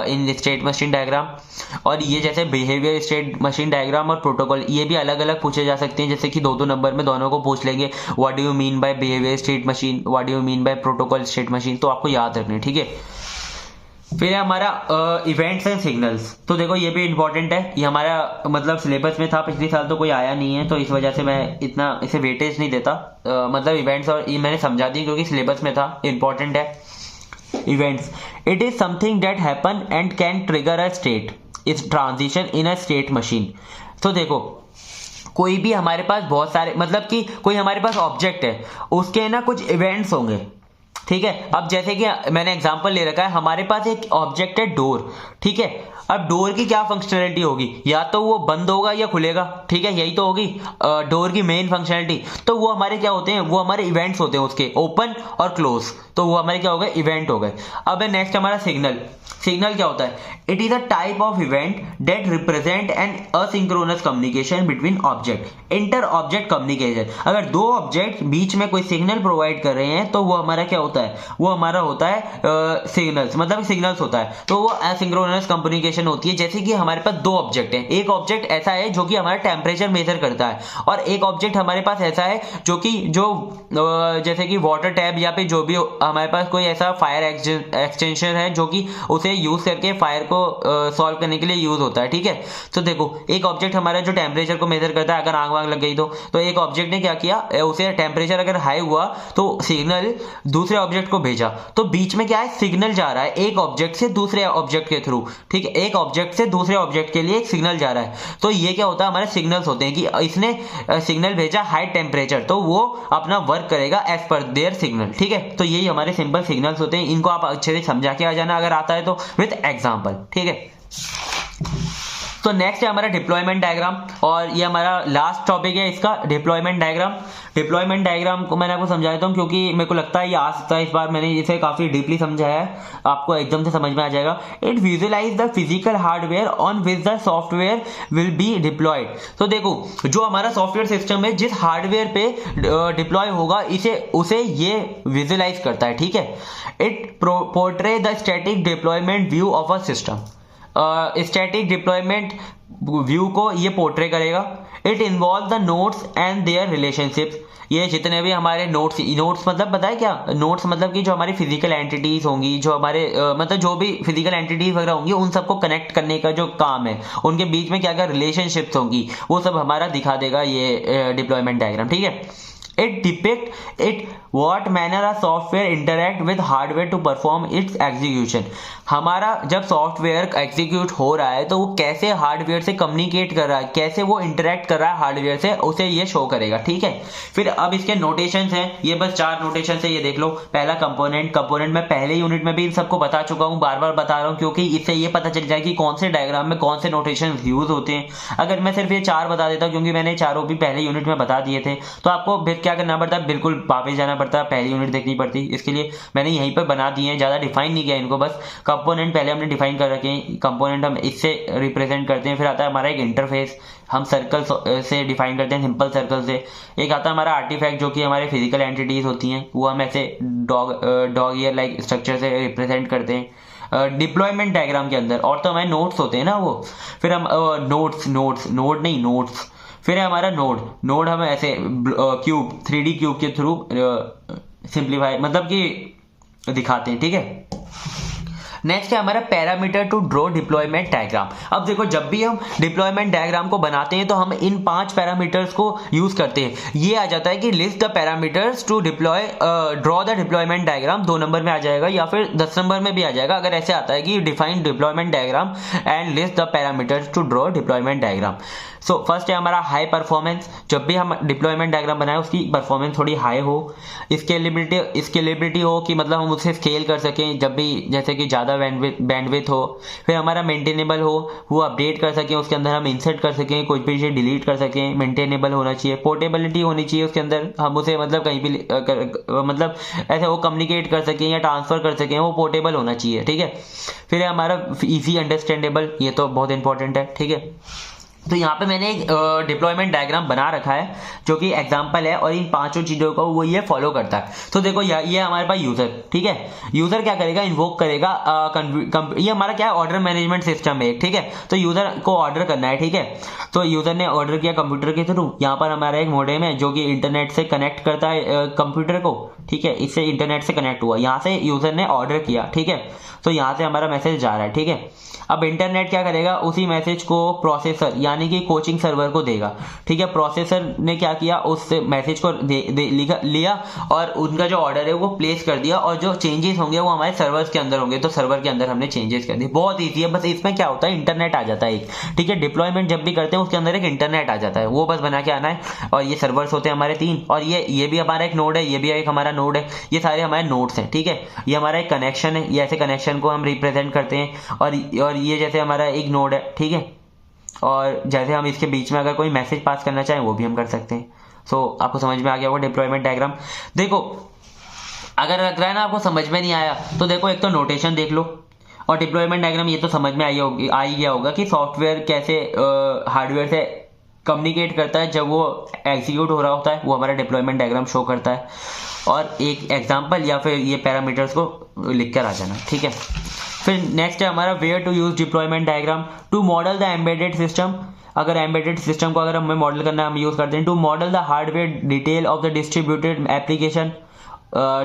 in state machine diagram. और ये जैसे बिहेवियर स्टेट मशीन डायग्राम और प्रोटोकॉल, ये भी अलग अलग पूछे जा सकते हैं, जैसे कि 2 नंबर में दोनों को पूछ लेंगे। What do you mean by behaviour state machine, what do you mean by protocol state machine. तो आपको याद रखना है, ठीक है। फिर है हमारा इवेंट्स एंड सिग्नल्स। तो देखो ये भी इंपॉर्टेंट है, ये हमारा मतलब सिलेबस में था पिछले साल, तो कोई आया नहीं है, तो इस वजह से मैं इतना इसे वेटेज नहीं देता। मतलब इवेंट्स और ये मैंने समझा दी क्योंकि सिलेबस में था, इंपॉर्टेंट है। Events, it is something that happen and can trigger a state, is transition in a state machine. तो देखो कोई भी हमारे पास बहुत सारे, मतलब कि कोई हमारे पास ऑब्जेक्ट है, उसके ना कुछ इवेंट्स होंगे, ठीक है। अब जैसे कि मैंने एग्जांपल ले रखा है, हमारे पास एक ऑब्जेक्ट है डोर, ठीक है। अब डोर की क्या फंक्शनैलिटी होगी, या तो वो बंद होगा या खुलेगा, ठीक है, यही तो होगी डोर की मेन फंक्शनैलिटी। तो वो हमारे क्या होते हैं, वो हमारे इवेंट्स होते हैं उसके, ओपन और क्लोज, तो वो हमारे क्या हो गए, इवेंट हो गए। अब है नेक्स्ट हमारा सिग्नल। सिग्नल क्या होता है, it is a type of event that represent N asynchronous communication between object, inter object communication. अगर दो ऑब्जेक्ट बीच में कोई सिग्नल प्रोवाइड कर रहे हैं तो वो हमारा क्या होता है, वो हमारा होता है सिग्नल्स, मतलब सिग्नल्स होता है। तो वो असिंक्रोनस कम्युनिकेशन होती है। जैसे कि हमारे पास दो ऑब्जेक्ट है, एक ऑब्जेक्ट ऐसा है जो कि हमारा टेम्परेचर मेजर करता है, और एक ऑब्जेक्ट हमारे पास ऐसा है जो कि जैसे कि वाटर टैप या फिर जो भी हमारे पास कोई ऐसा फायर एक्सटेंशन है जो कि उसे यूज करके फायर को सॉल्व करने के लिए यूज होता है, ठीक है। तो देखो एक ऑब्जेक्ट हमारा जो टेम्परेचर को मेजर करता है, अगर आग वाग लग गई तो एक ऑब्जेक्ट ने क्या किया, उसे टेम्परेचर अगर हाई हुआ तो सिग्नल दूसरे ऑब्जेक्ट को भेजा, तो बीच में क्या है, सिग्नल जा रहा है एक ऑब्जेक्ट से दूसरे ऑब्जेक्ट के थ्रू, ठीक है, एक ऑब्जेक्ट से दूसरे ऑब्जेक्ट के लिए एक सिग्नल जा रहा है। तो ये क्या होता है, हमारे सिग्नल्स होते हैं कि इसने सिग्नल भेजा हाई टेम्परेचर, तो वो अपना वर्क करेगा एज पर देयर सिग्नल, ठीक है। तो यही हमारे सिंपल सिग्नल्स होते हैं, इनको आप अच्छे से समझा के आ जाना अगर आता है तो, विद एग्जांपल, ठीक है। तो नेक्स्ट है हमारा डिप्लॉयमेंट डायग्राम, और ये हमारा लास्ट टॉपिक है इसका, डिप्लॉयमेंट डायग्राम। डिप्लॉयमेंट डायग्राम को मैंने आपको समझा देता हूँ क्योंकि मेरे को लगता है ये आ सकता है, इस बार मैंने इसे काफी डीपली समझाया है, आपको एकदम से समझ में आ जाएगा। It visualize the physical hardware on which the software will be deployed. तो देखो जो हमारा सॉफ्टवेयर सिस्टम है, जिस हार्डवेयर पे डिप्लॉय होगा, उसे ये विजुअलाइज करता है, ठीक है। It portray the static deployment view of a system. Static deployment view को ये पोर्ट्रे करेगा। It involve the nodes and there relationships. ये जितने भी हमारे नोड्स मतलब पता है क्या, नोड्स मतलब कि जो हमारी फिजिकल एंटिटीज होंगी, जो हमारे मतलब जो भी फिजिकल एंटिटीज वगैरह होंगी, उन सबको कनेक्ट करने का जो काम है, उनके बीच में क्या क्या रिलेशनशिप्स होंगी, वो सब हमारा दिखा देगा ये डिप्लॉयमेंट डायग्राम, ठीक है। It depict it what manner a software interact with hardware to perform its execution। हमारा जब सॉफ्टवेयर एग्जीक्यूट हो रहा है तो वो कैसे हार्डवेयर से कम्युनिकेट कर रहा है, कैसे वो इंटरेक्ट कर रहा है हार्डवेयर से, उसे ये शो करेगा, ठीक है। फिर अब इसके नोटेशंस हैं, ये बस 4 नोटेशंस है, ये देख लो। पहला कंपोनेंट मैं पहले यूनिट में भी इन सबको बता चुका हूँ, बार बार बता रहा हूँ क्योंकि इससे ये पता चल जाए कि कौन से डायग्राम में कौन से नोटेशन यूज होते हैं। अगर मैं सिर्फ ये 4 बता देता हूँ, क्योंकि मैंने चारों भी पहले यूनिट में बता दिए थे, तो आपको क्या करना पड़ता है, बिल्कुल वापस जाना पड़ता है, पहली यूनिट देखनी पड़ती। इसके लिए मैंने यहीं पर बना दिए हैं, ज्यादा डिफाइन नहीं किया इनको, बस कंपोनेंट पहले हमने डिफाइन कर रखे हैं, कंपोनेंट हम इससे रिप्रेजेंट करते हैं। फिर आता है हमारा एक इंटरफेस, हम सर्कल से डिफाइन करते हैं, सिंपल सर्कल से। एक आता है हमारा आर्टिफैक्ट, जो कि हमारे फिजिकल एंटिटीज होती हैं, वो हम ऐसे डॉग ईयर लाइक स्ट्रक्चर से रिप्रेजेंट करते हैं डिप्लॉयमेंट डायग्राम के अंदर। और तो हमारे नोट्स होते हैं ना वो, फिर हम नोट्स फिर है हमारा नोड हम ऐसे क्यूब 3D क्यूब के थ्रू सिंप्लीफाई मतलब कि दिखाते हैं, ठीक है। नेक्स्ट है हमारा parameter to draw deployment diagram. अब देखो जब भी हम डिप्लॉयमेंट डायग्राम को बनाते हैं तो हम इन 5 पैरामीटर्स को यूज करते हैं। ये आ जाता है कि list the parameters to draw the deployment diagram, 2 number में आ जाएगा या फिर 10 नंबर में भी आ जाएगा। अगर ऐसे आता है कि define deployment diagram and list the parameters to draw deployment diagram. So first है हमारा हाई परफॉर्मेंस। जब भी हम डिप्लॉयमेंट डायग्राम बनाए उसकी परफॉर्मेंस थोड़ी हाई हो, स्केलेबिलिटी हो कि मतलब हम उससे स्केल कर सकें जब भी, जैसे कि ज़्यादा बैंडविड्थ हो। फिर हमारा मेंटेनेबल हो, वो अपडेट कर सकें, उसके अंदर हम इंसर्ट कर सकें, कुछ भी चीज़ डिलीट कर सकें, मेंटेनेबल होना चाहिए। पोर्टेबिलिटी होनी चाहिए उसके अंदर, हम उसे मतलब कहीं भी मतलब ऐसे वो कम्युनिकेट कर सकें या ट्रांसफर कर सकें, वो पोर्टेबल होना चाहिए, ठीक है। फिर है हमारा इजी अंडरस्टैंडेबल, ये तो बहुत इंपॉर्टेंट है, ठीक है। तो यहाँ पे मैंने एक डिप्लॉयमेंट डायग्राम बना रखा है जो कि एग्जांपल है और इन पांचों चीजों को वो ये फॉलो करता है। तो देखो ये हमारे पास यूजर, ठीक है। यूजर क्या करेगा, इन्वोक करेगा ये हमारा क्या है, ऑर्डर मैनेजमेंट सिस्टम है, ठीक है। तो यूजर को ऑर्डर करना है, ठीक है। तो यूजर ने ऑर्डर किया कंप्यूटर के थ्रू। यहाँ पर हमारा एक मॉडेम है जो कि इंटरनेट से कनेक्ट करता है कंप्यूटर को, ठीक है। इससे इंटरनेट से कनेक्ट हुआ, यहाँ से यूजर ने ऑर्डर किया, ठीक है। तो यहाँ से हमारा मैसेज जा रहा है, ठीक है। अब इंटरनेट क्या करेगा, उसी मैसेज को प्रोसेसर यानी कि कोचिंग सर्वर को देगा, ठीक है। प्रोसेसर ने क्या किया, उस मैसेज को लिया और उनका जो ऑर्डर है वो प्लेस कर दिया, और जो चेंजेस होंगे वो हमारे सर्वर्स के अंदर होंगे। तो सर्वर के अंदर हमने चेंजेस कर दिए, बहुत ईजी है। बस इसमें क्या होता है, इंटरनेट आ जाता है एक, ठीक है। डिप्लॉयमेंट जब भी करते हैं उसके अंदर एक इंटरनेट आ जाता है, वो बस बना के आना है। और ये सर्वर्स होते हैं हमारे 3, और ये भी हमारा एक नोड है, ये भी एक हमारा नोड है। ये सारे हमारे नोड्स हैं, ठीक है। ये हमारा एक कनेक्शन है, ये ऐसे कनेक्शन को हम रिप्रेजेंट करते हैं। और ये जैसे हमारा एक नोड है, ठीक है। और जैसे हम इसके बीच में अगर कोई मैसेज पास करना चाहें वो भी हम कर सकते हैं। सो आपको समझ में आ गया होगा डिप्लॉयमेंट डायग्राम। देखो अगर लग रहा है ना आपको समझ में नहीं आया तो देखो एक तो नोटेशन देख लो, और डिप्लॉयमेंट डायग्राम ये तो समझ में आ ही गया होगा कि सॉफ्टवेयर कैसे हार्डवेयर से कम्युनिकेट करता है जब वो एग्जीक्यूट हो रहा होता है, वो हमारा डिप्लॉयमेंट डायग्राम शो करता है। और एक एग्जांपल या फिर ये पैरामीटर्स को लिख कर आ जाना, ठीक है। फिर नेक्स्ट है हमारा where to use deployment diagram to model the embedded system. अगर एम्बेडेड सिस्टम को अगर हमें मॉडल करना है हम यूज करते हैं to model the hardware detail of the distributed application.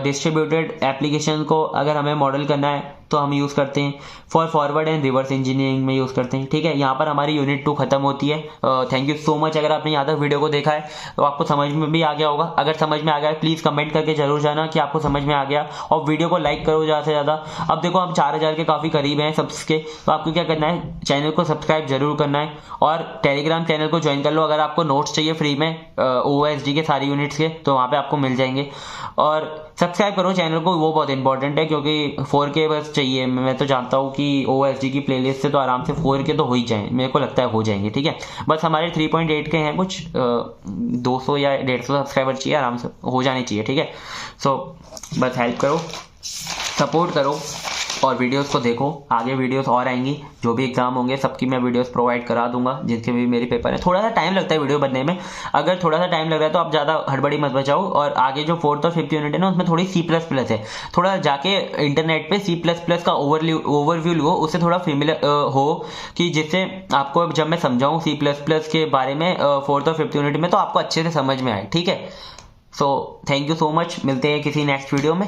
Distributed application को अगर हमें मॉडल करना है तो हम यूज़ करते हैं for forward and reverse engineering में यूज़ करते हैं, ठीक है। यहाँ पर हमारी यूनिट 2 खत्म होती है। Thank you so much. अगर आपने यहाँ तक वीडियो को देखा है तो आपको समझ में भी आ गया होगा। अगर समझ में आ गया प्लीज़ कमेंट करके जरूर जाना कि आपको समझ में आ गया, और वीडियो को लाइक करो ज़्यादा से ज़्यादा। अब देखो हम 4000 के काफ़ी करीब हैं सब्स के, तो आपको क्या करना है, चैनल को सब्सक्राइब जरूर करना है, और टेलीग्राम चैनल को ज्वाइन कर लो। अगर आपको नोट्स चाहिए फ्री में OSD के सारी यूनिट्स के तो वहाँ पर आपको मिल जाएंगे। और सब्सक्राइब करो चैनल को, वो बहुत इंपॉर्टेंट है क्योंकि 4K बस चाहिए। मैं तो जानता हूँ कि OSD की प्लेलिस्ट से तो आराम से 4K तो हो ही जाए, मेरे को लगता है हो जाएंगे, ठीक है। बस हमारे 3.8 के हैं, कुछ 200 या 150 सब्सक्राइबर चाहिए, आराम से हो जाने चाहिए, ठीक है। सो बस हेल्प करो, सपोर्ट करो, और वीडियोस को देखो। आगे वीडियोस और आएंगी, जो भी एग्जाम होंगे सबकी मैं वीडियोस प्रोवाइड करा दूंगा, जिनके भी मेरे पेपर है। थोड़ा सा टाइम लगता है वीडियो बनने में, अगर थोड़ा सा टाइम लग रहा है तो आप ज़्यादा हड़बड़ी मत बचाओ। और आगे जो 4th और 5th यूनिट है ना उसमें थोड़ी C++ है, थोड़ा जाके इंटरनेट पे C++ का ओवरव्यू लो, उससे थोड़ा फेमिलियर हो, कि जिससे आपको जब मैं समझाऊँ C++ के बारे में 4th और 5th यूनिट में तो आपको अच्छे से समझ में आए, ठीक है। So thank you so much, मिलते हैं किसी नेक्स्ट वीडियो में।